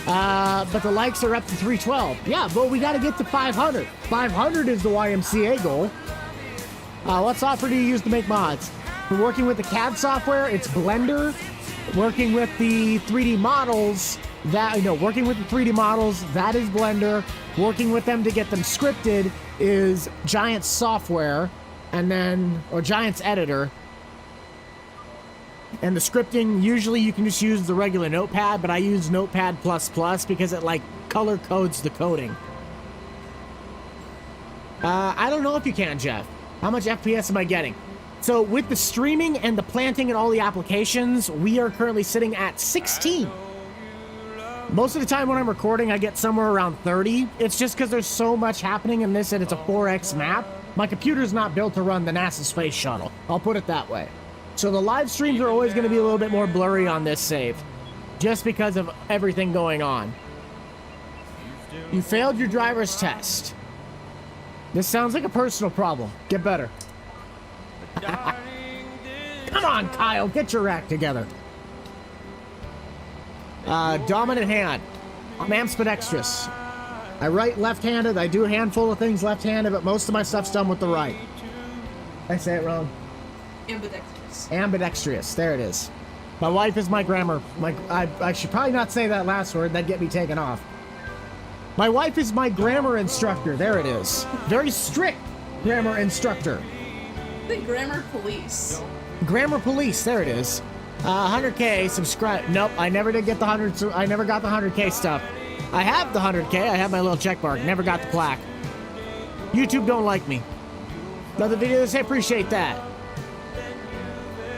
[SPEAKER 1] But the likes are up to 312. Yeah, but we got to get to 500. 500 is the YMCA goal. What software do you use to make mods? We're working with the CAD software. It's Blender. Working with the 3D models, that is Blender. Working with them to get them scripted is Giants software, or Giants editor. And the scripting, usually you can just use the regular Notepad, but I use Notepad++ because it color codes the coding. I don't know if you can, Jeff. How much FPS am I getting? So with the streaming and the planting and all the applications, we are currently sitting at 16. Most of the time when I'm recording, I get somewhere around 30. It's just because there's so much happening in this and it's a 4X map. My computer's not built to run the NASA Space Shuttle. I'll put it that way. So the live streams are always going to be a little bit more blurry on this save, just because of everything going on. You failed your driver's test. This sounds like a personal problem. Get better. Come on, Kyle. Get your act together. Dominant hand. I'm ambidextrous. I write left-handed. I do a handful of things left-handed, but most of my stuff's done with the right. I say it wrong.
[SPEAKER 2] Ambidextrous.
[SPEAKER 1] Ambidextrous. There it is. My wife is my grammar. I should probably not say that last word. That'd get me taken off. My wife is my grammar instructor. There it is. Very strict grammar instructor.
[SPEAKER 2] The grammar police.
[SPEAKER 1] Grammar police. There it is. 100K subscribe. Nope, I never did get the 100. So I never got the 100K stuff. I have the 100K. I have my little check mark. Never got the plaque. YouTube don't like me. Another video to say appreciate that.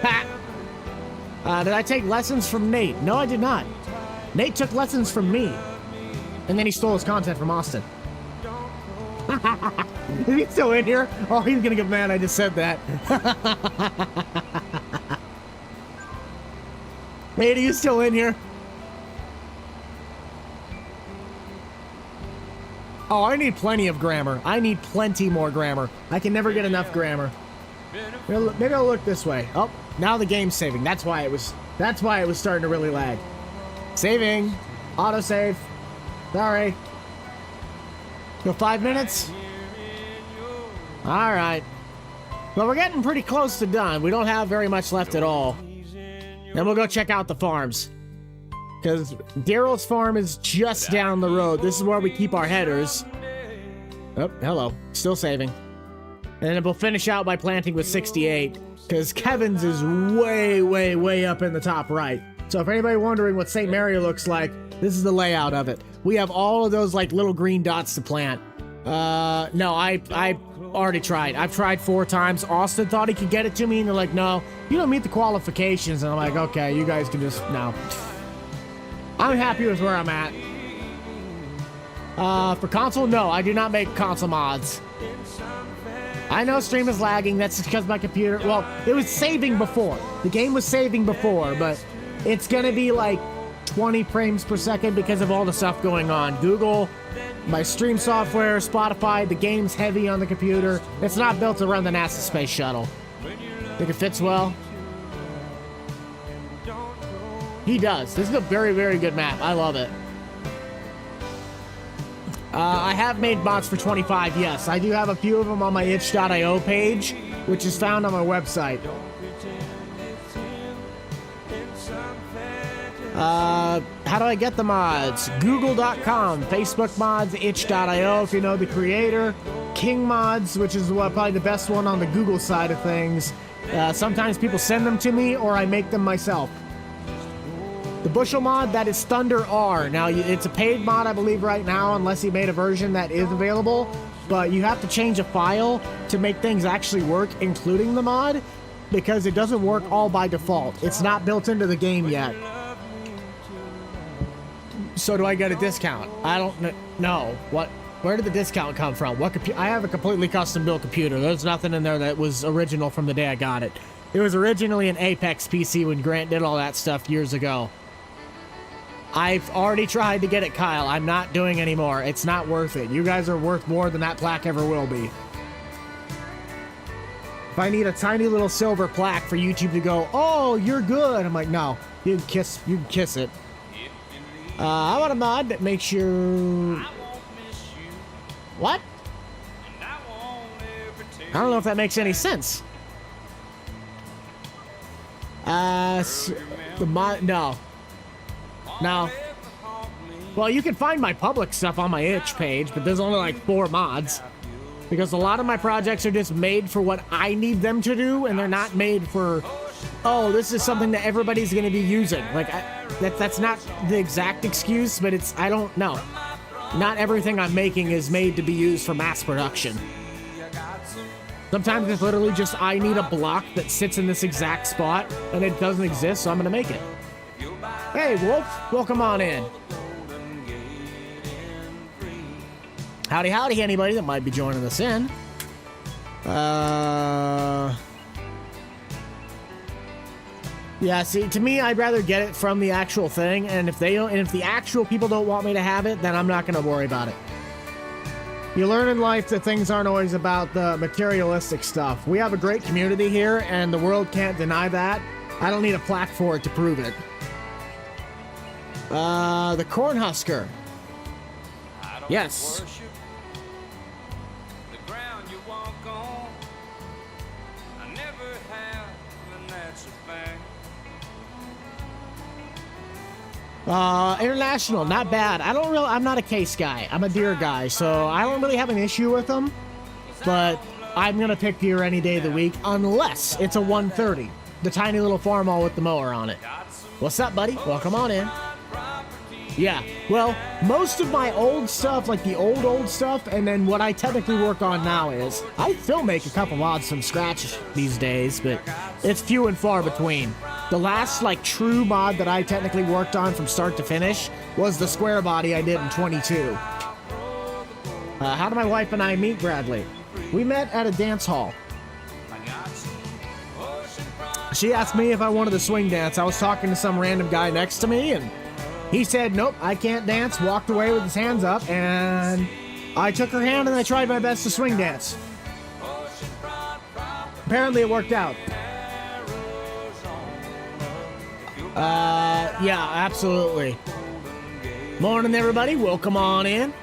[SPEAKER 1] Ha! Did I take lessons from Nate? No, I did not. Nate took lessons from me. And then he stole his content from Austin. Is he still in here? Oh, he's gonna get mad I just said that. Nate, are you still in here? Oh, I need plenty of grammar. I need plenty more grammar. I can never get enough grammar. Maybe I'll look this way. Oh, now the game's saving. That's why it was starting to really lag. Saving. Autosave. Sorry. Go 5 minutes? Alright. Well, we're getting pretty close to done. We don't have very much left at all. Then we'll go check out the farms. Because Daryl's farm is just down the road. This is where we keep our headers. Oh, hello. Still saving. And then we'll finish out by planting with 68. Because Kevin's is way, way, way up in the top right. So if anybody wondering what St. Mary looks like, this is the layout of it. We have all of those like little green dots to plant. No, I already tried. I've tried 4 times. Austin thought he could get it to me, and they're like, no, you don't meet the qualifications. And I'm like, okay, you guys can just, no. I'm happy with where I'm at. For console, no, I do not make console mods. I know stream is lagging. That's because my computer, well, it was saving before. The game was saving before, but it's gonna be like 20 frames per second because of all the stuff going on. Google, my stream software, Spotify, the game's heavy on the computer. It's not built to run the NASA space shuttle. Think it fits well? He does. This is a very, very good map. I love it. I have made mods for 25, yes. I do have a few of them on my itch.io page, which is found on my website. How do I get the mods? Google.com, Facebook mods, itch.io if you know the creator. King mods, which is probably the best one on the Google side of things. Sometimes people send them to me or I make them myself. The Bushel mod, that is Thunder R. Now, it's a paid mod, I believe, right now, unless he made a version that is available. But you have to change a file to make things actually work, including the mod, because it doesn't work all by default. It's not built into the game yet. So do I get a discount? I don't know. Where did the discount come from? I have a completely custom-built computer. There's nothing in there that was original from the day I got it. It was originally an Apex PC when Grant did all that stuff years ago. I've already tried to get it, Kyle. I'm not doing anymore. It's not worth it. You guys are worth more than that plaque ever will be. If I need a tiny little silver plaque for YouTube to go, oh, you're good, I'm like, no, you can kiss it. I want a mod that makes your... What? I don't know if that makes any sense. The mod, no. No. Well, you can find my public stuff on my itch page, but there's only like 4 mods. Because a lot of my projects are just made for what I need them to do, and they're not made for, oh, this is something that everybody's going to be using. Like, that's not the exact excuse, but it's, I don't know. Not everything I'm making is made to be used for mass production. Sometimes it's literally just, I need a block that sits in this exact spot, and it doesn't exist, so I'm going to make it. Hey, Wolf, welcome on in. Howdy, howdy, anybody that might be joining us in. Yeah, see, to me, I'd rather get it from the actual thing, and if the actual people don't want me to have it, then I'm not going to worry about it. You learn in life that things aren't always about the materialistic stuff. We have a great community here, and the world can't deny that. I don't need a plaque for it to prove it. The Cornhusker. Yes.
[SPEAKER 3] The ground you walk on. I never have, and that's a fact.
[SPEAKER 1] International, not bad. I'm not a case guy. I'm a deer guy, so I don't really have an issue with them. But I'm gonna pick deer any day of the week, unless it's a 130, the tiny little farm-all with the mower on it. What's up, buddy? Welcome on in. Yeah, well, most of my old stuff, like the old stuff, and then what I technically work on now is, I still make a couple odds from scratch these days, but it's few and far between. The last, like, true mod that I technically worked on from start to finish was the square body I did in 22. How did my wife and I meet, Bradley? We met at a dance hall. She asked me if I wanted to swing dance. I was talking to some random guy next to me, and he said, nope, I can't dance, walked away with his hands up, and I took her hand and I tried my best to swing dance. Apparently it worked out. Yeah, absolutely. Morning, everybody. Welcome on in.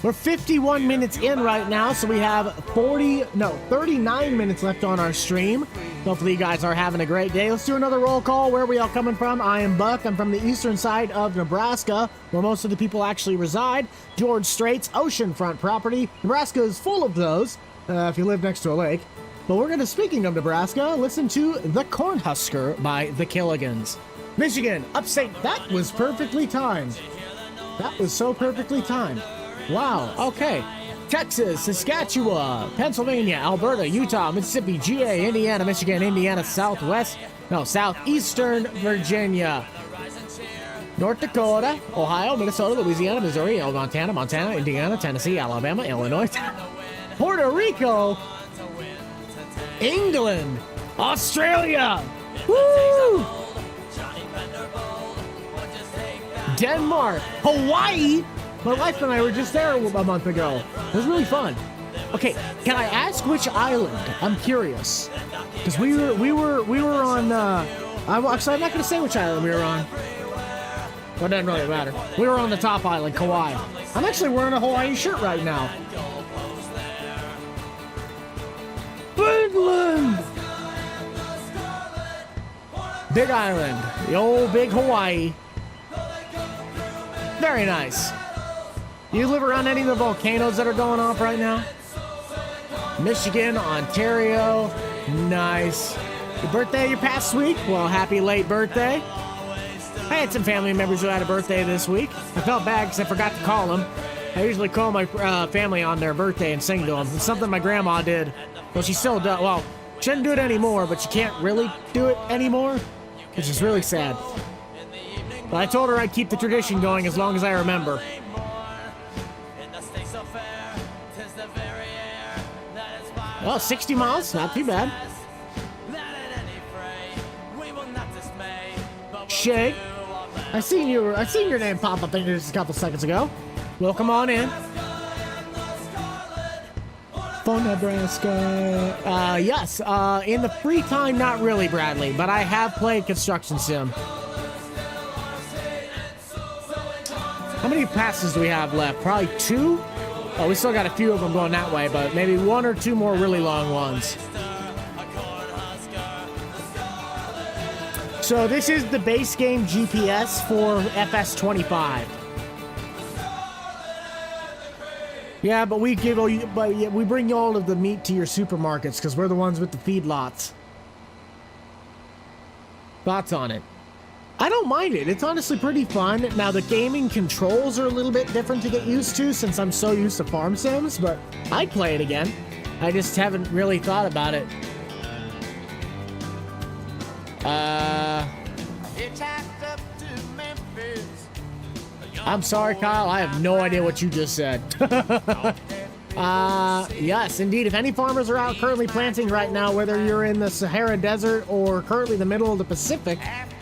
[SPEAKER 1] We're 51 minutes in right now, so we have 39 minutes left on our stream. Hopefully you guys are having a great day. Let's do another roll call. Where are we all coming from? I am Buck. I'm from the eastern side of Nebraska, where most of the people actually reside. George Strait's oceanfront property. Nebraska is full of those, if you live next to a lake. But we're going to, speaking of Nebraska, listen to The Cornhusker by The Killigans. Michigan, upstate. That was perfectly timed. That was so perfectly timed. Wow, okay. Texas, Saskatchewan, Pennsylvania, Alberta, Utah, Mississippi, GA, Indiana, Michigan, Indiana, southeastern Virginia, North Dakota, Ohio, Minnesota, Louisiana, Missouri, Montana, Indiana, Tennessee, Alabama, Illinois, Puerto Rico, England, Australia, woo! Denmark, Hawaii. My wife and I were just there a month ago. It was really fun. Okay, can I ask which island? I'm curious, because we were on. Actually, I'm not going to say which island we were on. Well, it doesn't really matter. We were on the top island, Kauai. I'm actually wearing a Hawaii shirt right now. Finland! Big Island, the old big Hawaii. Very nice. You live around any of the volcanoes that are going off right now? Michigan, Ontario, nice. Your birthday your past week? Well, happy late birthday. I had some family members who had a birthday this week. I felt bad because I forgot to call them. I usually call my family on their birthday and sing to them. It's something my grandma did. Well, she still does. Well, she doesn't do it anymore, but she can't really do it anymore, which is really sad. But I told her I'd keep the tradition going as long as I remember. Well, 60 miles, not too bad. Shay, I seen your name pop up there just a couple seconds ago. Welcome on in. For Nebraska. Yes, in the free time, not really, Bradley, but I have played Construction Sim. How many passes do we have left? Probably 2? Oh, we still got a few of them going that way, but maybe 1 or 2 more really long ones. So this is the base game GPS for FS25. Yeah, but we bring you all of the meat to your supermarkets because we're the ones with the feedlots. Thoughts on it? I don't mind it. It's honestly pretty fun. Now, the gaming controls are a little bit different to get used to since I'm so used to farm sims, but I'd play it again. I just haven't really thought about it. I'm sorry, Kyle. I have no idea what you just said. Yes, indeed. If any farmers are out currently planting right now, whether you're in the Sahara Desert or currently the middle of the Pacific,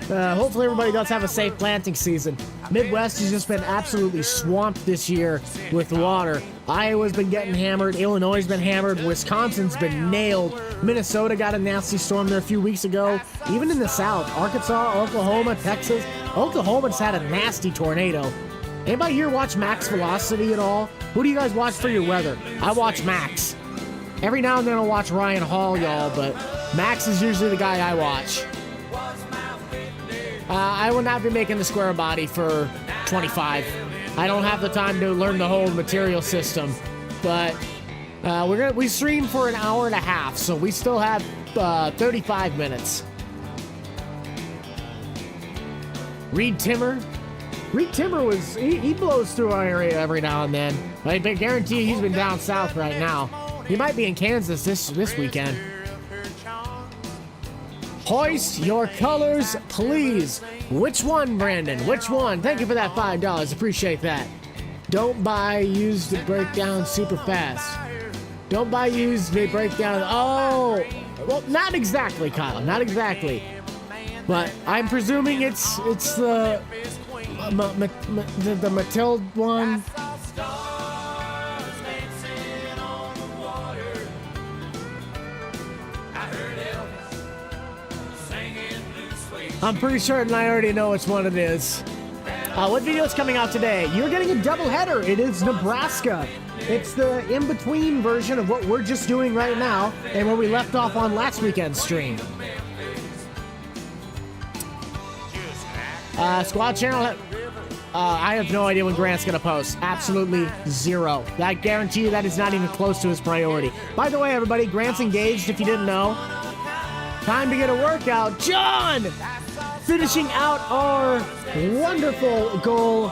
[SPEAKER 1] hopefully everybody does have a safe planting season. Midwest has just been absolutely swamped this year with water. Iowa's been getting hammered. Illinois has been hammered. Wisconsin's been nailed. Minnesota got a nasty storm there a few weeks ago. Even in the South, Arkansas, Oklahoma, Texas. Oklahoma's had a nasty tornado. Anybody here watch Max Velocity at all? Who do you guys watch for your weather? I watch Max. Every now and then I'll watch Ryan Hall, y'all, but Max is usually the guy I watch. I will not be making the square body for 25. I don't have the time to learn the whole material system, but we stream for an hour and a half, so we still have 35 minutes. Reed Timmer was he blows through our area every now and then. I guarantee he's been down south right now. He might be in Kansas this weekend. Hoist your colors, please. Which one, Brandon? Which one? Thank you for that $5. Appreciate that. Don't buy used to break down super fast. Don't buy used, they break down. Oh, well, not exactly, Kyle. Not exactly. But I'm presuming it's the Matilda one. I'm pretty certain I already know which one it is. What video is coming out today? You're getting a doubleheader. It is Nebraska. It's the in-between version of what we're just doing right now and where we left off on last weekend's stream. Squad channel. I have no idea when Grant's gonna post. Absolutely zero. I guarantee you that is not even close to his priority. By the way, everybody, Grant's engaged if you didn't know. Time to get a workout. John! Finishing out our wonderful goal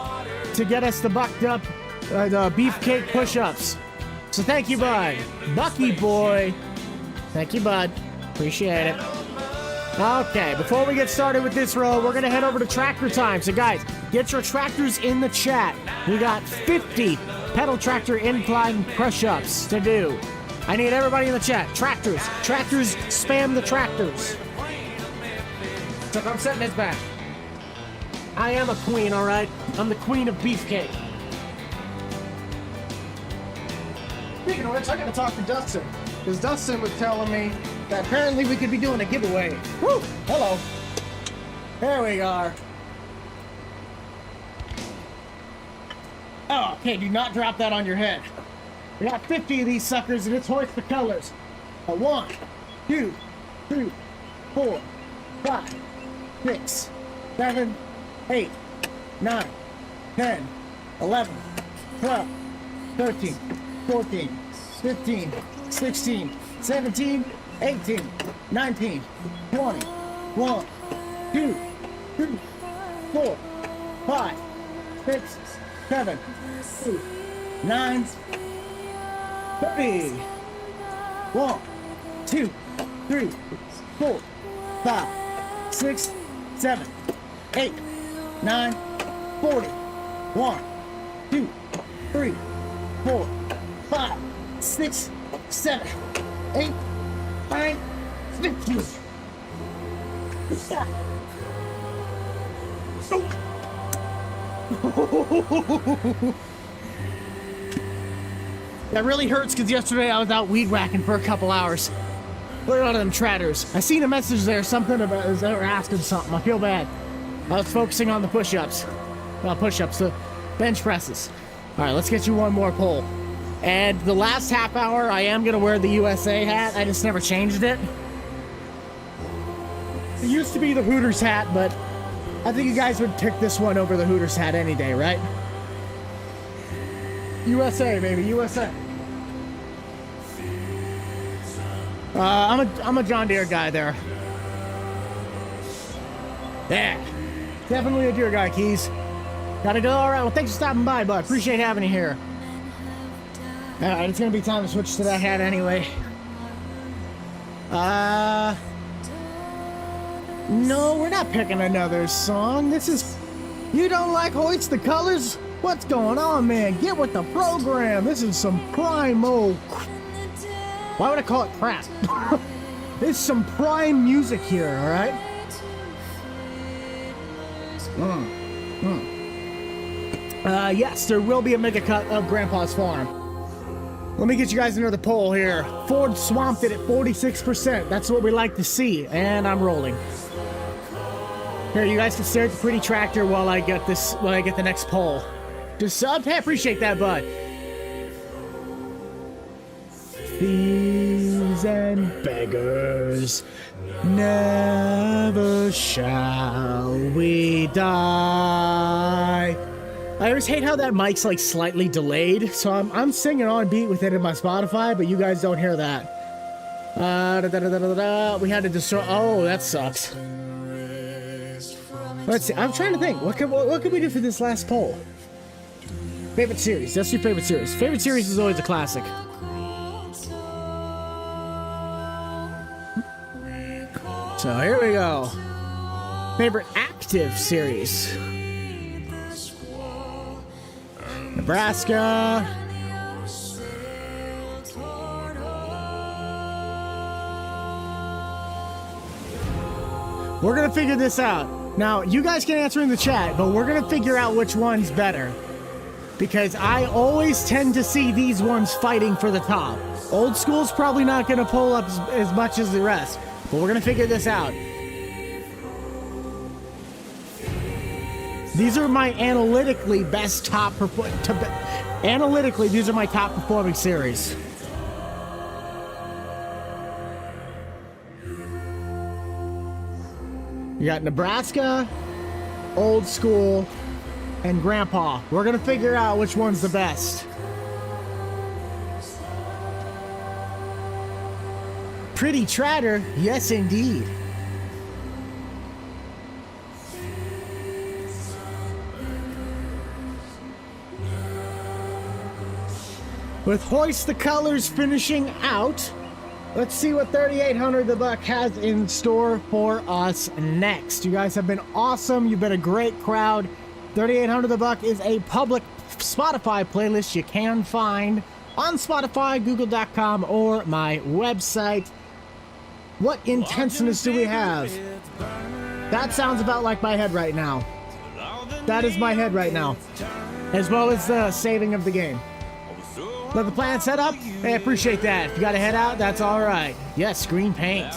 [SPEAKER 1] to get us the bucked up the beefcake push-ups. So thank you, bud. Bucky boy. Thank you, bud. Appreciate it. Okay, before we get started with this row, we're going to head over to tractor time. So guys, get your tractors in the chat. We got 50 pedal tractor incline push-ups to do. I need everybody in the chat. Tractors. Tractors, spam the tractors. So I'm setting this back. I am a queen, all right? I'm the queen of beefcake. Speaking of which, I gotta talk to Dustin. Because Dustin was telling me that apparently we could be doing a giveaway. Woo! Hello. There we are. Oh, okay, do not drop that on your head. We got 50 of these suckers, and it's hoist the colors. 1, 2, 3, 4, 5, 6, 7, 8, 9, 10, 11, 12, 13, 14, 15, 16, 17, 18, 19, 20, 1, 2, 3, 4, 5, 6, 7, 8, 9, 30. 1, 2, 3, 4, 5, 6, 7, 8, 9, 40. 1, 2, 3, 4, 5, 6, 7, 8, 9, 50. That really hurts because yesterday I was out weed whacking for a couple hours. Look at all of them tratters. I seen a message there, something about they were asking something. I feel bad. I was focusing on the push-ups. The bench presses. All right, let's get you one more pull. And the last half hour, I am gonna wear the USA hat. I just never changed it. It used to be the Hooters hat, but I think you guys would pick this one over the Hooters hat any day, right? USA, baby, USA. I'm a John Deere guy there. Yeah, definitely a Deere guy, Keys. Gotta go. All right, well, thanks for stopping by, bud. Appreciate having you here. All right, it's gonna be time to switch to that hat anyway. No, we're not picking another song. This is... You don't like Hoist the Colors? What's going on, man? Get with the program. This is some prime old... Why would I call it crap? There's some prime music here, all right? Yes, there will be a mega cut of Grandpa's farm. Let me get you guys another poll here. Ford swamped it at 46%. That's what we like to see, and I'm rolling. Here, you guys can stare at the pretty tractor while I get the next poll. Just sub. Hey, appreciate that, bud. Thieves and beggars, never shall we die. I always hate how that mic's like slightly delayed, so I'm singing on beat with it in my Spotify, but you guys don't hear that. We had to destroy. Oh, that sucks. Let's see. I'm trying to think. What can we do for this last poll? Favorite series. That's your favorite series. Favorite series is always a classic. So here we go. Favorite active series. Nebraska. We're gonna figure this out. Now, you guys can answer in the chat, but we're gonna figure out which one's better. Because I always tend to see these ones fighting for the top. Old School's probably not gonna pull up as much as the rest, but we're gonna figure this out. These are my analytically best analytically, these are my top performing series. You got Nebraska, Old School, and Grandpa. We're gonna figure out which one's the best. Pretty Tratter, yes indeed. With Hoist the Colors finishing out, let's see what 3800 the Buck has in store for us next. You guys have been awesome. You've been a great crowd. 3800 the Buck is a public Spotify playlist you can find on Spotify, Google.com, or my website. What intenseness do we have? That sounds about like my head right now. That is my head right now. As well as the saving of the game. Let the plan set up? Hey, I appreciate that. If you gotta head out, that's alright. Yes, green paint.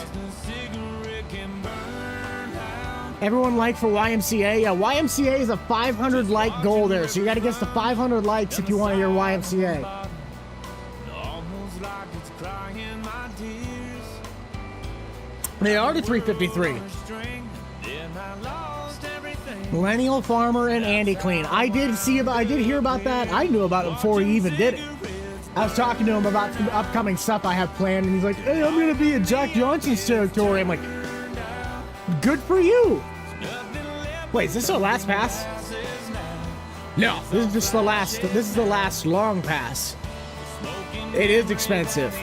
[SPEAKER 1] Everyone like for YMCA? Yeah, YMCA is a 500 like goal there, so you gotta get to 500 likes if you want to hear YMCA. They are to 353. Millennial Farmer and Andy Clean. I did hear about that. I knew about it before he even did it. I was talking to him about some upcoming stuff I have planned, and he's like, hey, I'm gonna be in Jack Johnson's territory. I'm like, good for you. Wait, is this our last pass? No, this is just the last. This is the last long pass. It is expensive.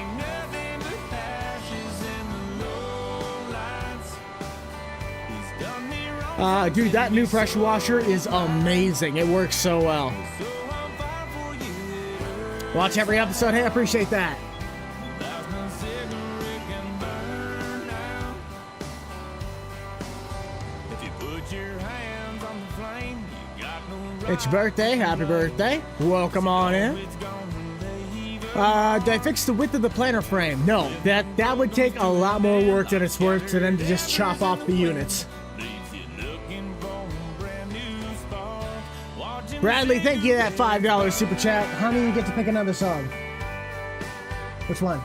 [SPEAKER 1] Dude, that new pressure washer is amazing. It works so well. Watch every episode. Hey, I appreciate that. It's your birthday. Happy birthday. Welcome on in. Did I fix the width of the planter frame? No, that would take a lot more work than it's worth to then to just chop off the units. Bradley, thank you for that $5 super chat. Honey, you get to pick another song. Which one?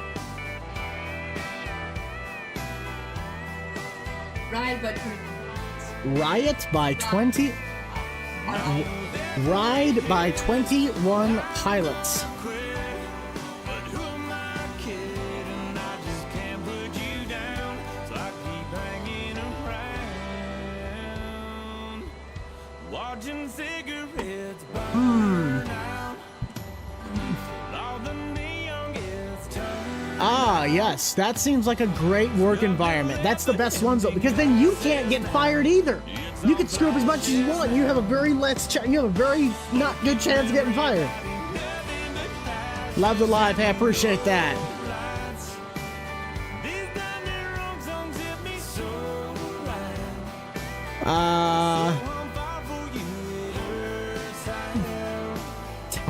[SPEAKER 2] Riot by 21.
[SPEAKER 1] Riot by 20. Ride by 21 Pilots. Ah, yes, that seems like a great work environment. That's the best ones though, because then you can't get fired either. You can screw up as much as you want. You have a very not good chance of getting fired. Love the live. Hey, I appreciate that.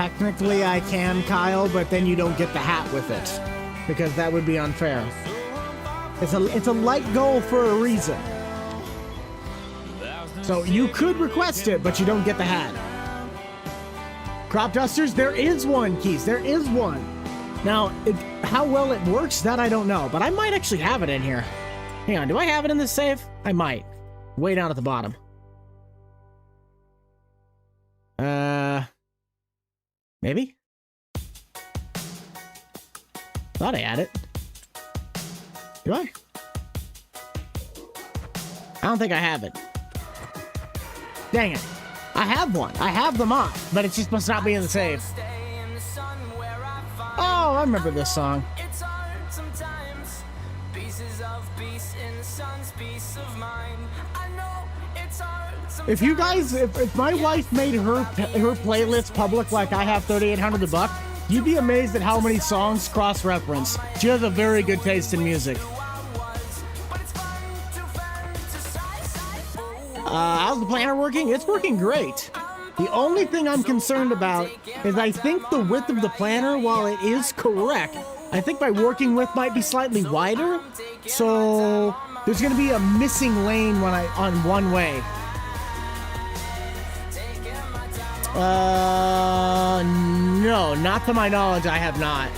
[SPEAKER 1] Technically, I can, Kyle, but then you don't get the hat with it, because that would be unfair. It's a light goal for a reason. So you could request it, but you don't get the hat. Crop dusters, there is one, Keys. There is one. Now, how well it works, that I don't know, but I might actually have it in here. Hang on, do I have it in this safe? I might. Way down at the bottom. Maybe? Thought I had it. Do I? I don't think I have it. Dang it. I have one. I have the mop, but it just must not be in the safe. Oh, I remember this song. If you guys, if my wife made her playlist public like I have 3800 the Buck, you'd be amazed at how many songs cross-reference. She has a very good taste in music. How's the planner working? It's working great. The only thing I'm concerned about is I think the width of the planner, while it is correct, I think my working width might be slightly wider. So there's going to be a missing lane on one way. No, not to my knowledge, I have not.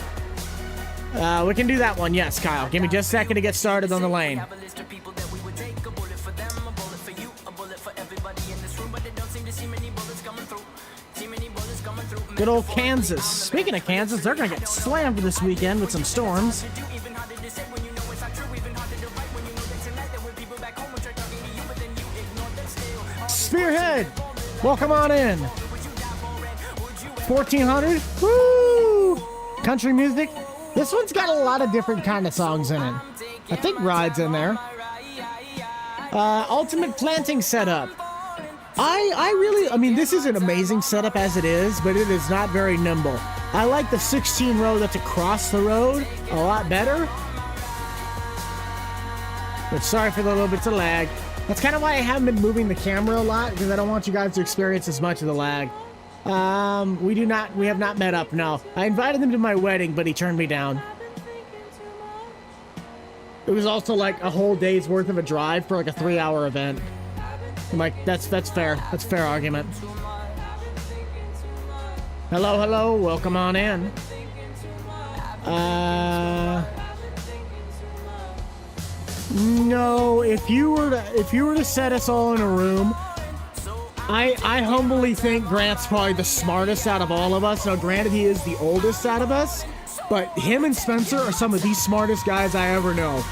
[SPEAKER 1] We can do that one, yes, Kyle. Give me just a second to get started on the lane. Good old Kansas. Speaking of Kansas, they're going to get slammed this weekend with some storms. Spearhead, welcome on in. 1400. Woo! Country music. This one's got a lot of different kind of songs in it. I think Ride's in there. Ultimate planting setup. I mean, this is an amazing setup as it is, but it is not very nimble. I like the 16 row that's across the road a lot better. But sorry for the little bits of lag. That's kind of why I haven't been moving the camera a lot, because I don't want you guys to experience as much of the lag. We have not met up, no. I invited him to my wedding, but he turned me down. It was also like a whole day's worth of a drive for like a 3-hour event. I'm like, that's fair. That's a fair argument. Hello, welcome on in. No, if you were to set us all in a room, I humbly think Grant's probably the smartest out of all of us. Now, granted, he is the oldest out of us, but him and Spencer are some of the smartest guys I ever know.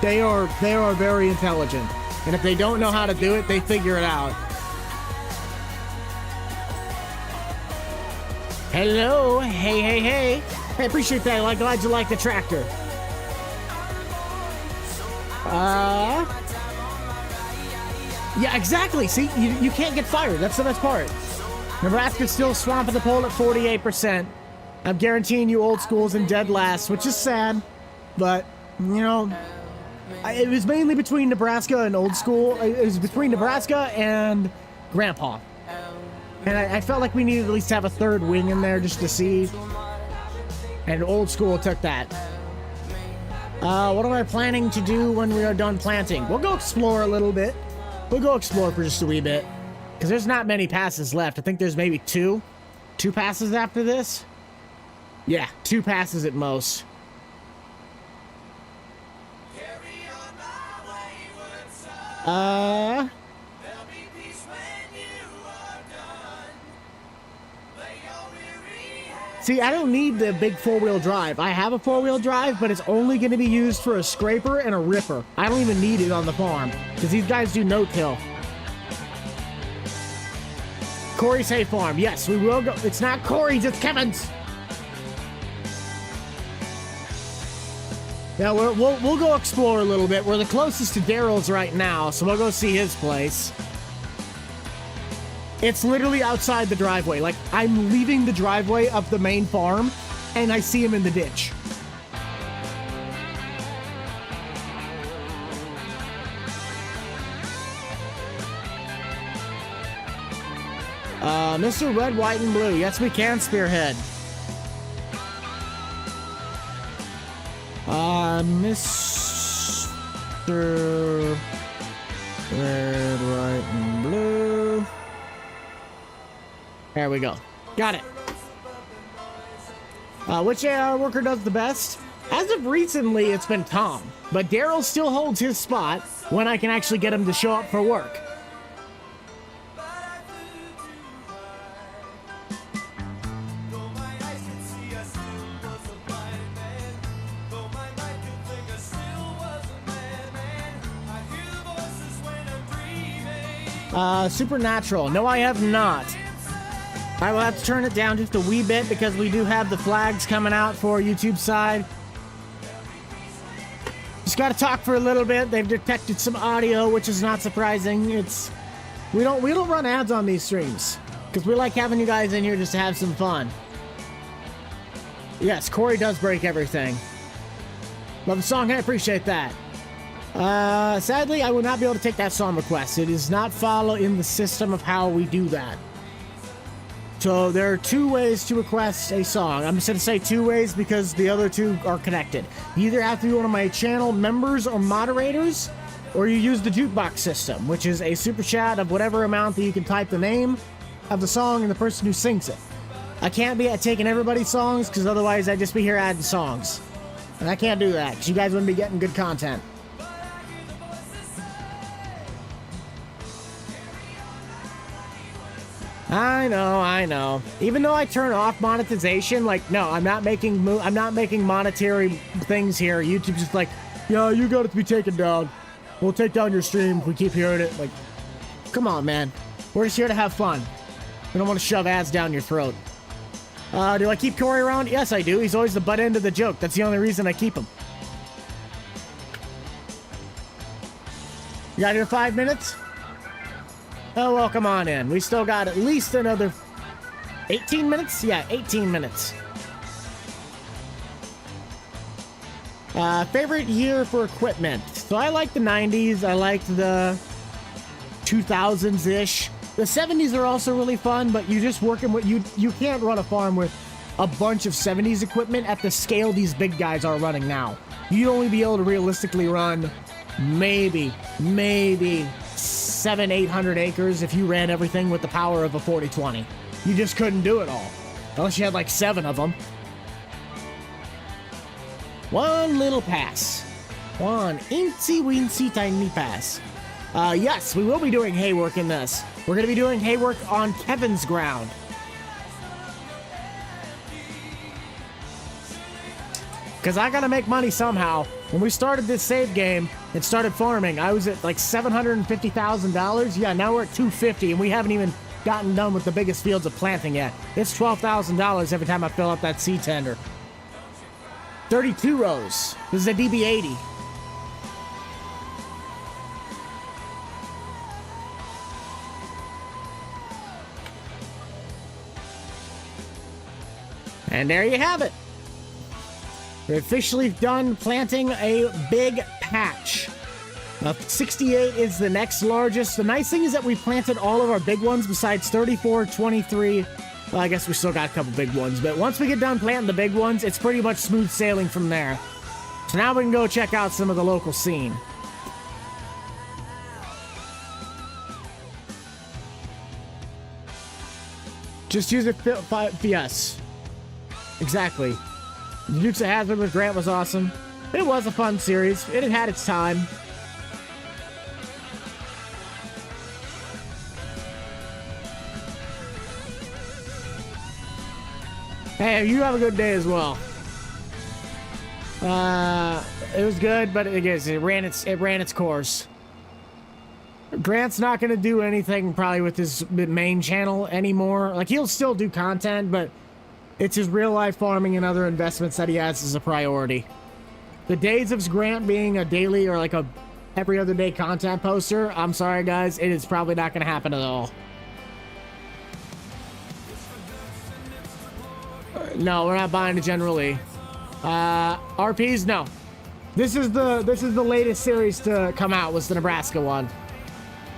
[SPEAKER 1] They are very intelligent, and if they don't know how to do it, they figure it out. Hello, hey. I appreciate that. I'm glad you like the tractor. Yeah, exactly. See, you can't get fired. That's the best part. Nebraska's still swamping the poll at 48%. I'm guaranteeing you old school's in dead last, which is sad. But, you know, it was mainly between Nebraska and old school. It was between Nebraska and Grandpa. And I felt like we needed at least to have a third wing in there just to see. And old school took that. What am I planning to do when we are done planting? We'll go explore a little bit. We'll go explore for just a wee bit. Because there's not many passes left. I think there's maybe two. 2 passes after this? Yeah, 2 passes at most. See, I don't need the big 4-wheel drive. I have a 4-wheel drive, but it's only going to be used for a scraper and a ripper. I don't even need it on the farm, because these guys do no-till. Corey's hay farm. Yes, we will go. It's not Corey's, it's Kevin's. Yeah, we'll go explore a little bit. We're the closest to Daryl's right now, so we'll go see his place. It's literally outside the driveway. Like, I'm leaving the driveway of the main farm, and I see him in the ditch. Mr. Red, White, and Blue. Yes, we can, Spearhead. Mr. Red, White, and Blue. There we go. Got it. Which AR worker does the best? As of recently, it's been Tom, but Daryl still holds his spot when I can actually get him to show up for work. Supernatural. No, I have not. I will have to turn it down just a wee bit because we do have the flags coming out for YouTube side. Just got to talk for a little bit. They've detected some audio, which is not surprising. We don't run ads on these streams because we like having you guys in here just to have some fun. Yes, Corey does break everything. Love the song. I appreciate that. Sadly, I will not be able to take that song request. It does not follow in the system of how we do that. So there are two ways to request a song. I'm just going to say two ways because the other two are connected. You either have to be one of my channel members or moderators, or you use the jukebox system, which is a super chat of whatever amount that you can type the name of the song and the person who sings it. I can't be taking everybody's songs because otherwise I'd just be here adding songs. And I can't do that because you guys wouldn't be getting good content. I know. Even though I turn off monetization, like, no, I'm not making monetary things here. YouTube's just like, yo, you got it to be taken down. We'll take down your stream if we keep hearing it. Like, come on, man. We're just here to have fun. We don't want to shove ads down your throat. Do I keep Corey around? Yes, I do. He's always the butt end of the joke. That's the only reason I keep him. You got your 5 minutes? Oh, well, come on in. We still got at least another 18 minutes? Yeah, 18 minutes. Favorite year for equipment. So I like the 90s. I like the 2000s-ish. The 70s are also really fun, but you just working with... You can't run a farm with a bunch of 70s equipment at the scale these big guys are running now. You'd only be able to realistically run maybe 700-800 acres if you ran everything with the power of a 40-20. You just couldn't do it all. Unless you had like 7 of them. One little pass. One incy-wincy tiny pass. Yes, we will be doing hay work in this. We're going to be doing hay work on Kevin's ground. Because I got to make money somehow. When we started this save game and started farming, I was at like $750,000. Yeah, now we're at $250, and we haven't even gotten done with the biggest fields of planting yet. It's $12,000 every time I fill up that seed tender. 32 rows. This is a DB80. And there you have it. We're officially done planting a big patch. 68 is the next largest. The nice thing is that we planted all of our big ones besides 34, 23. Well, I guess we still got a couple big ones, but once we get done planting the big ones, it's pretty much smooth sailing from there. So now we can go check out some of the local scene. Just use it. Yes. Exactly. Dukes of Hazzard with Grant was awesome. It was a fun series. It had had its time. Hey, you have a good day as well. It was good, but it ran its course. Grant's not going to do anything probably with his main channel anymore. Like, he'll still do content, but it's his real-life farming and other investments that he has as a priority. The days of Grant being a daily or like a every other day content poster, I'm sorry, guys, it is probably not going to happen at all. No, we're not buying a General Lee. RPs, no. This is the latest series to come out, was the Nebraska one.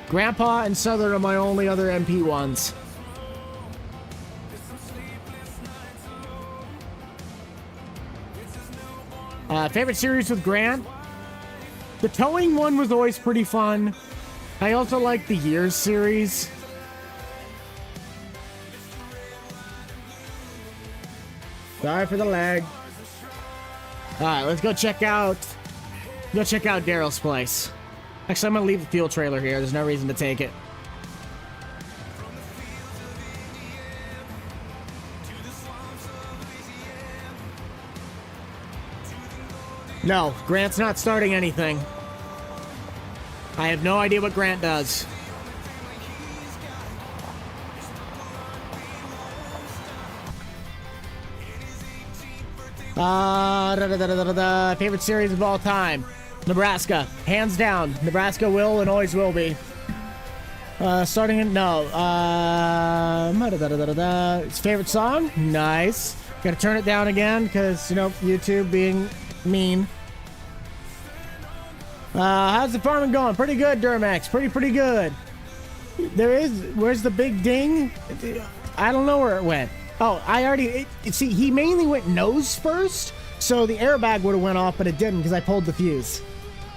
[SPEAKER 1] Grandpa and Southern are my only other MP ones. Favorite series with Grant? The towing one was always pretty fun. I also like the Years series. Sorry for the lag. Alright, let's go check out Daryl's place. Actually, I'm gonna leave the fuel trailer here. There's no reason to take it. No, Grant's not starting anything. I have no idea what Grant does. Favorite series of all time? Nebraska. Hands down. Nebraska will and always will be. Starting in... No. His favorite song? Nice. Gotta turn it down again because, you know, YouTube being mean. How's the farming going? Pretty good, Durmax. Pretty good. Where's the big ding? I don't know where it went. Oh, see, he mainly went nose first, so the airbag would have went off, but it didn't because I pulled the fuse.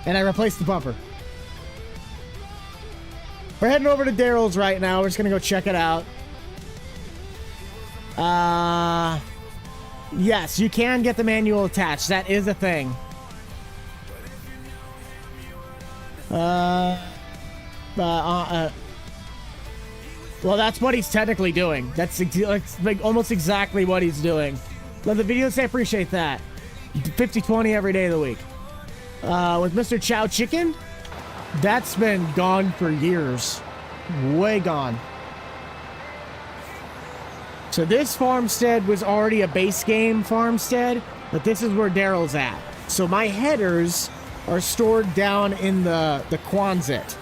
[SPEAKER 1] And I replaced the bumper. We're heading over to Daryl's right now. We're just gonna go check it out. Yes, you can get the manual attached. That is a thing. Well, that's what he's technically doing. That's like almost exactly what he's doing. Love the videos. I appreciate that. 50/20 every day of the week. With Mr. Chow Chicken, that's been gone for years. Way gone. So this farmstead was already a base game farmstead, but this is where Daryl's at. So my headers are stored down in the Quonset.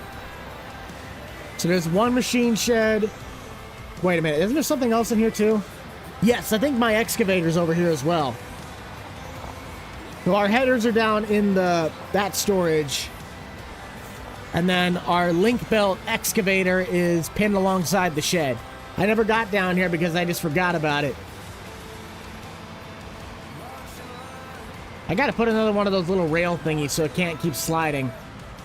[SPEAKER 1] So there's one machine shed. Wait a minute, isn't there something else in here too? Yes, I think my excavator's over here as well. So our headers are down in that storage. And then our link belt excavator is pinned alongside the shed. I never got down here because I just forgot about it. I gotta put another one of those little rail thingies so it can't keep sliding.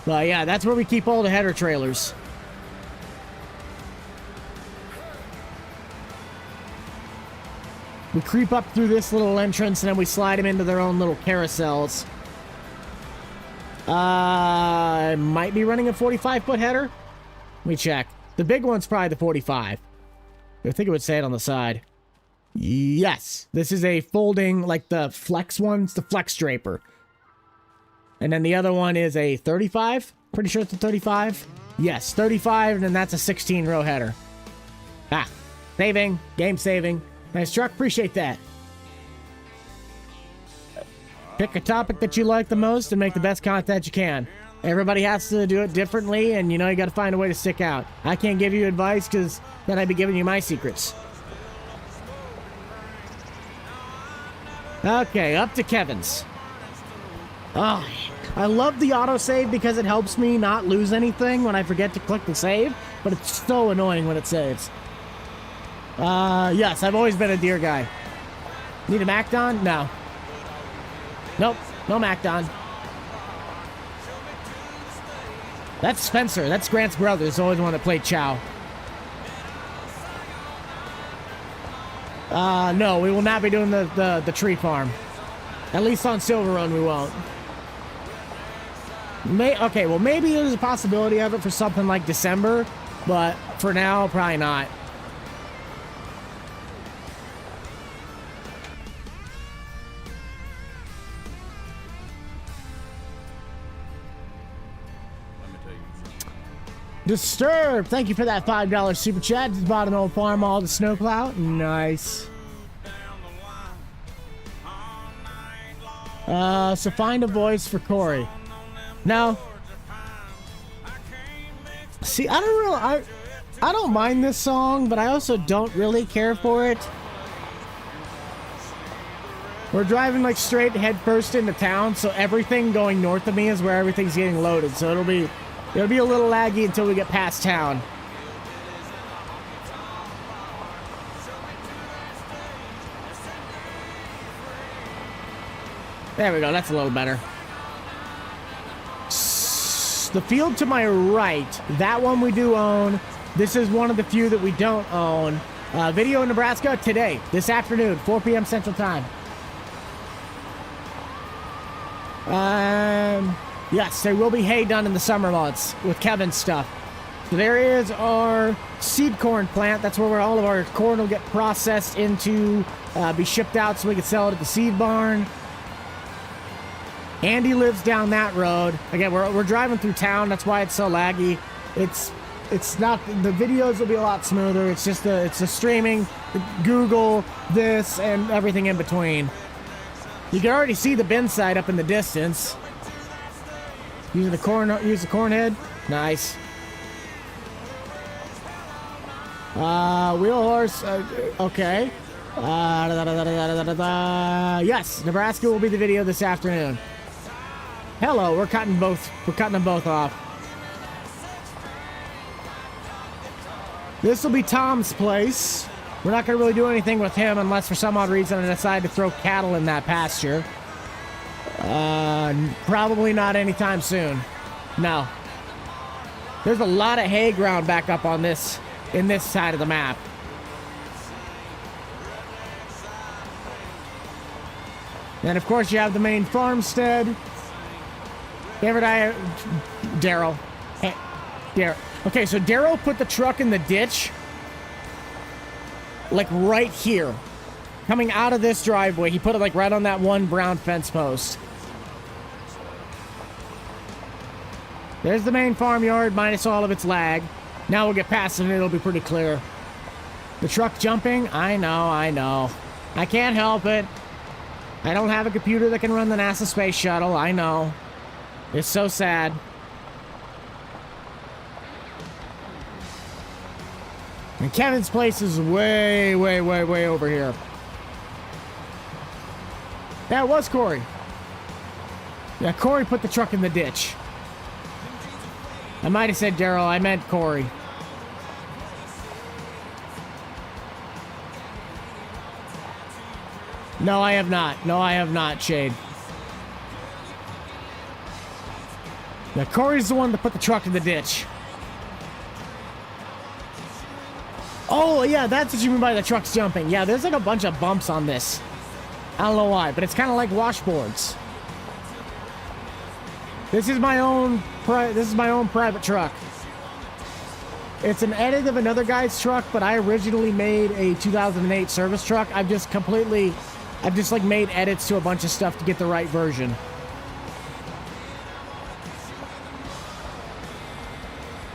[SPEAKER 1] But yeah, that's where we keep all the header trailers. We creep up through this little entrance and then we slide them into their own little carousels. I might be running a 45-foot header. Let me check. The big one's probably the 45. I think it would say it on the side. Yes, this is a folding, like the flex one's the flex draper. And then the other one is a 35. Pretty sure it's a 35. Yes, 35, and then that's a 16-row header. Ah, saving, game saving. Nice truck, appreciate that. Pick a topic that you like the most and make the best content you can. Everybody has to do it differently, and you know you got to find a way to stick out. I can't give you advice because then I'd be giving you my secrets. Okay, up to Kevin's. Oh, I love the autosave because it helps me not lose anything when I forget to click the save, but it's so annoying when it saves. Yes, I've always been a deer guy. Need a Macdon? No. Nope, no Macdon. That's Spencer. That's Grant's brother. He's always the one that played Chow. No, we will not be doing the tree farm. At least on Silver Run, we won't. Okay, well, maybe there's a possibility of it for something like December, but for now, probably not. Disturbed, thank you for that $5 super chat. Just bought an old farm all the snowplow. Nice. So find a voice for Corey. No. See, I don't mind this song, but I also don't really care for it. We're driving like straight head first into town, so everything going north of me is where everything's getting loaded. So it'll be a little laggy until we get past town. There we go. That's a little better. The field to my right, that one we do own. This is one of the few that we don't own. Video in Nebraska today, this afternoon, 4 p.m. Central Time. Yes, there will be hay done in the summer months with Kevin's stuff. So there is our seed corn plant. That's where all of our corn will get processed into, be shipped out so we can sell it at the seed barn. Andy lives down that road. Again, we're driving through town. That's why it's so laggy. It's not, the videos will be a lot smoother. It's just it's the streaming, Google, this, and everything in between. You can already see the bin side up in the distance. Use the corn head. Nice. Wheel horse. Okay. Yes, Nebraska will be the video this afternoon. Hello, we're cutting them both off. This will be Tom's place. We're not going to really do anything with him unless for some odd reason I decide to throw cattle in that pasture. Probably not anytime soon. No. There's a lot of hay ground back up on this, in this side of the map. And of course you have the main farmstead. Daryl. Hey, Daryl. Okay, so Daryl put the truck in the ditch, like right here. Coming out of this driveway, he put it like right on that one brown fence post. There's the main farmyard minus all of its lag. Now we'll get past it and it'll be pretty clear. The truck jumping? I know. I can't help it. I don't have a computer that can run the NASA space shuttle. I know. It's so sad. And Kevin's place is way over here. That was Corey. Yeah, Corey put the truck in the ditch. I might have said Daryl. I meant Corey. No, I have not, Shade. Now, Corey's the one that put the truck in the ditch. Oh, yeah, that's what you mean by the truck's jumping. Yeah, there's like a bunch of bumps on this. I don't know why, but it's kind of like washboards. This is my own private truck. It's an edit of another guy's truck, but I originally made a 2008 service truck. I've just like made edits to a bunch of stuff to get the right version.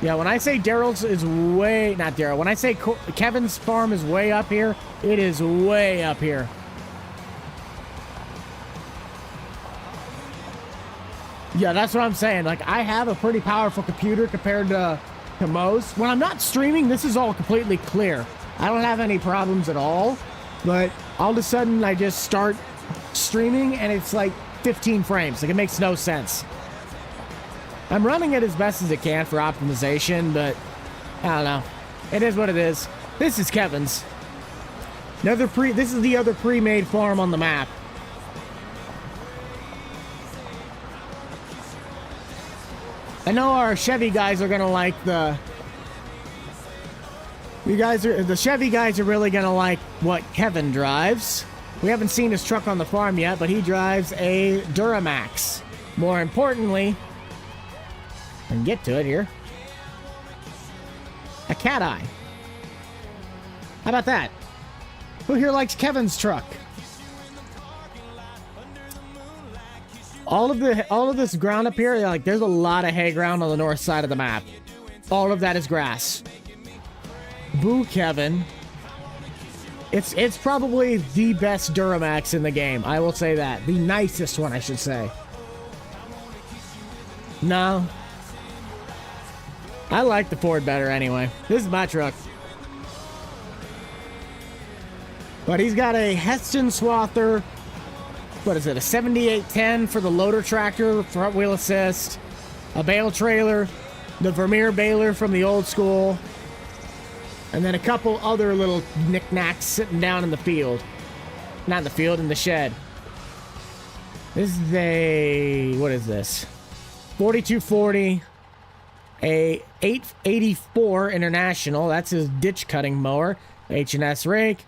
[SPEAKER 1] Yeah, when I say Daryl's is when I say Kevin's farm is way up here, it is way up here. Yeah, that's what I'm saying. Like, I have a pretty powerful computer compared to most. When I'm not streaming, this is all completely clear. I don't have any problems at all, but all of a sudden I just start streaming and it's like 15 frames. Like, it makes no sense. I'm running it as best as it can for optimization, but I don't know. It is what it is. This is Kevin's. This is the other pre-made farm on the map. I know our Chevy guys are gonna like the Chevy guys are really gonna like what Kevin drives. We haven't seen his truck on the farm yet, but he drives a Duramax. More importantly, I can get to it here. A Cat Eye. How about that? Who here likes Kevin's truck? All of this ground up here, like, there's a lot of hay ground on the north side of the map. All of that is grass. Boo Kevin. It's probably the best Duramax in the game. I will say that. The nicest one, I should say. No. I like the Ford better anyway. This is my truck. But he's got a Heston Swather. What is it? A 7810 for the loader tractor, front wheel assist. A bale trailer. The Vermeer baler from the old school. And then a couple other little knickknacks sitting down in the field. Not in the field, in the shed. This is a, what is this? 4240, a 884 International. That's his ditch cutting mower. H&S rake,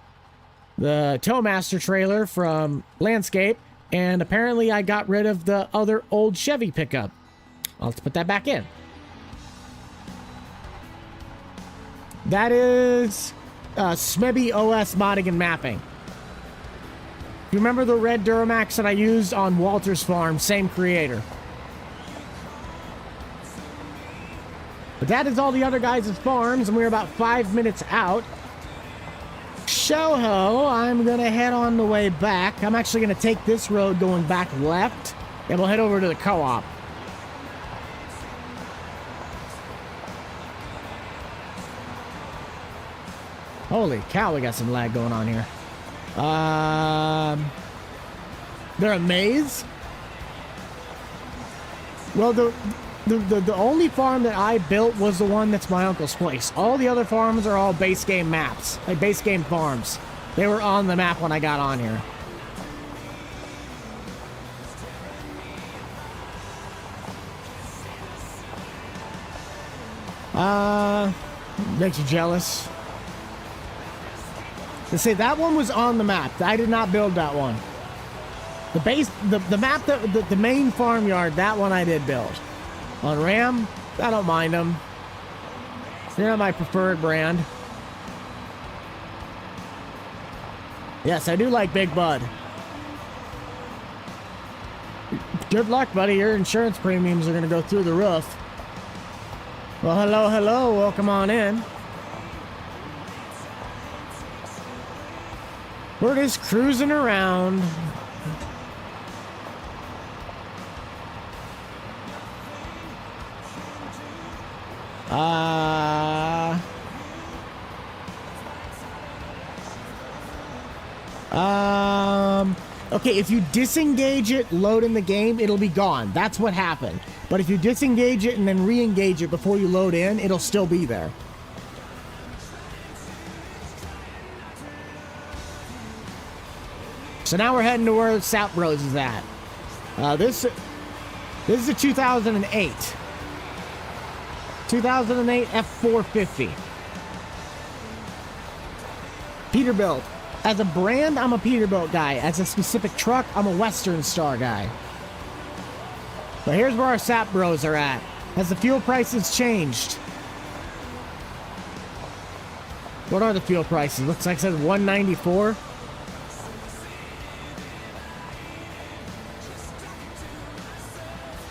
[SPEAKER 1] the Towmaster trailer from Landscape, and apparently I got rid of the other old Chevy pickup. I'll have to put that back in. That is Smebby OS modding and mapping. You remember the red Duramax that I used on Walter's farm? Same creator. But that is all the other guys' farms, and we're about 5 minutes out. Shoho, I'm gonna head on the way back. I'm actually gonna take this road going back left, and we'll head over to the co-op. Holy cow, we got some lag going on here. They're a maze? Well, the only farm that I built was the one that's my uncle's place. All the other farms are all base game maps, like base game farms. They were on the map when I got on here. Makes you jealous. They say that one was on the map. I did not build that one. The map, the main farmyard, that one I did build. On Ram, I don't mind them. They're not my preferred brand. Yes, I do like Big Bud. Good luck, buddy. Your insurance premiums are going to go through the roof. Well, hello, hello. Welcome on in. We're just cruising around. Okay, if you disengage it, load in the game, it'll be gone. That's what happened. But if you disengage it and then re-engage it before you load in, it'll still be there. So now we're heading to where Sap Bros is at. This is a 2008. 2008 F450. Peterbilt. As a brand, I'm a Peterbilt guy. As a specific truck, I'm a Western Star guy. But here's where our Sap Bros are at. Has the fuel prices changed? What are the fuel prices? Looks like it says 194.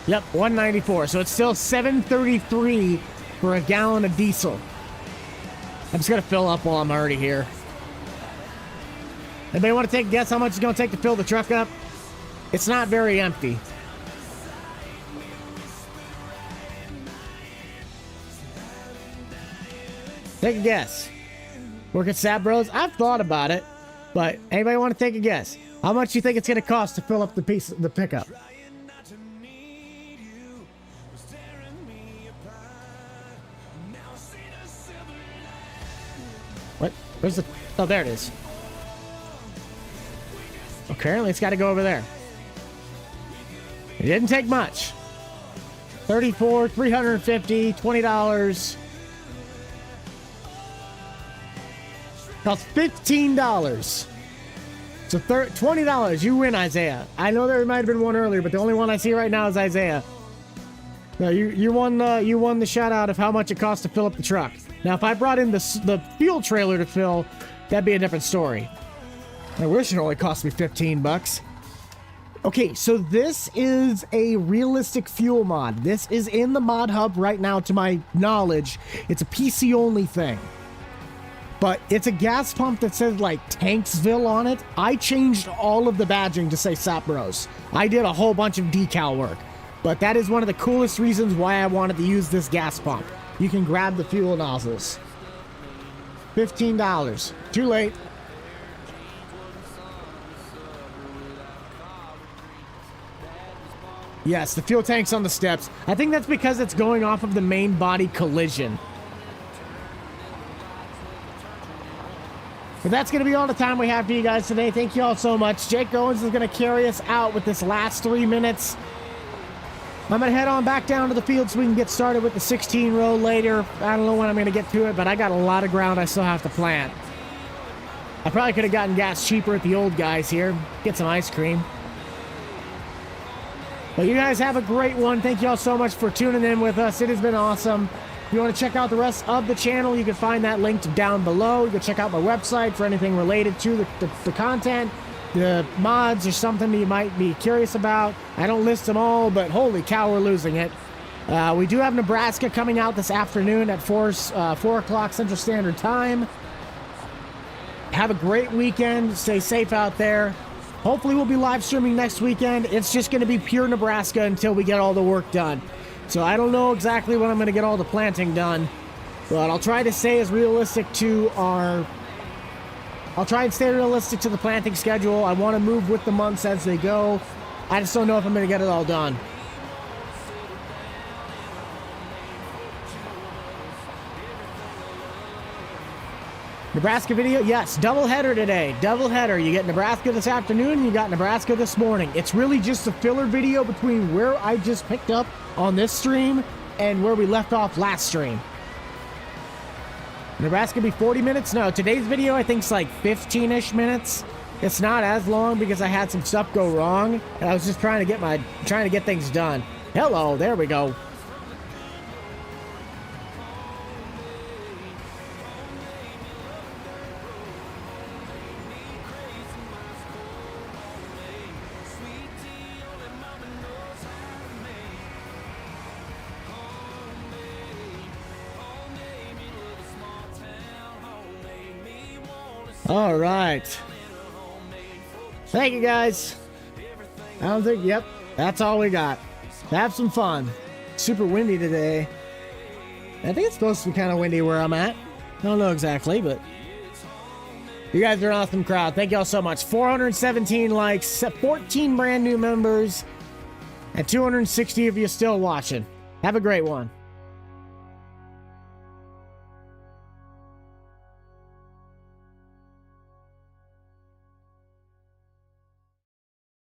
[SPEAKER 1] Yep, 194. So it's still 7.33 for a gallon of diesel. I'm just gonna fill up while I'm already here. Anybody want to take a guess how much it's gonna take to fill the truck up? It's not very empty. Take a guess. Work at Sap Bros? I've thought about it, but anybody want to take a guess? How much do you think it's gonna cost to fill up the pickup? What? Where's the... Oh, there it is. Apparently, it's got to go over there. It didn't take much. $34, $350, $20. Cost $15. So $20. You win, Isaiah. I know there might have been one earlier, but the only one I see right now is Isaiah. No, you won the shout out of how much it costs to fill up the truck. Now, if I brought in the fuel trailer to fill, that'd be a different story. I wish it only cost me 15 bucks. Okay, so this is a realistic fuel mod. This is in the mod hub right now, to my knowledge. It's a PC only thing. But it's a gas pump that says like Tanksville on it. I changed all of the badging to say Sap Bros. I did a whole bunch of decal work. But that is one of the coolest reasons why I wanted to use this gas pump. You can grab the fuel nozzles. $15. Too late. Yes, the fuel tank's on the steps. I think that's because it's going off of the main body collision. But that's going to be all the time we have for you guys today. Thank you all so much. Jake Owens is going to carry us out with this last 3 minutes. I'm going to head on back down to the field so we can get started with the 16 row later. I don't know when I'm going to get to it, but I got a lot of ground I still have to plant. I probably could have gotten gas cheaper at the old guys here. Get some ice cream. But you guys have a great one. Thank you all so much for tuning in with us. It has been awesome. If you want to check out the rest of the channel, you can find that linked down below. You can check out my website for anything related to the content, the mods, or something that you might be curious about. I don't list them all, but holy cow, we're losing it. We do have Nebraska coming out this afternoon at 4 o'clock Central Standard Time. Have a great weekend. Stay safe out there. Hopefully we'll be live streaming next weekend. It's just going to be pure Nebraska until we get all the work done. So I don't know exactly when I'm going to get all the planting done, but I'll try to stay as realistic to I'll try and stay realistic to the planting schedule. I want to move with the months as they go. I just don't know if I'm going to get it all done. Nebraska video, yes, doubleheader today. Doubleheader. You get Nebraska this afternoon, you got Nebraska this morning. It's really just a filler video between where I just picked up on this stream and where we left off last stream. Nebraska be 40 minutes? No, today's video I think is like 15-ish minutes. It's not as long because I had some stuff go wrong, and I was just trying to get things done. Hello, there we go. All right. Thank you, guys. I don't think, yep, that's all we got. Have some fun. Super windy today. I think it's supposed to be kind of windy where I'm at. I don't know exactly, but you guys are an awesome crowd. Thank you all so much. 417 likes, 14 brand new members, and 260 of you still watching. Have a great one.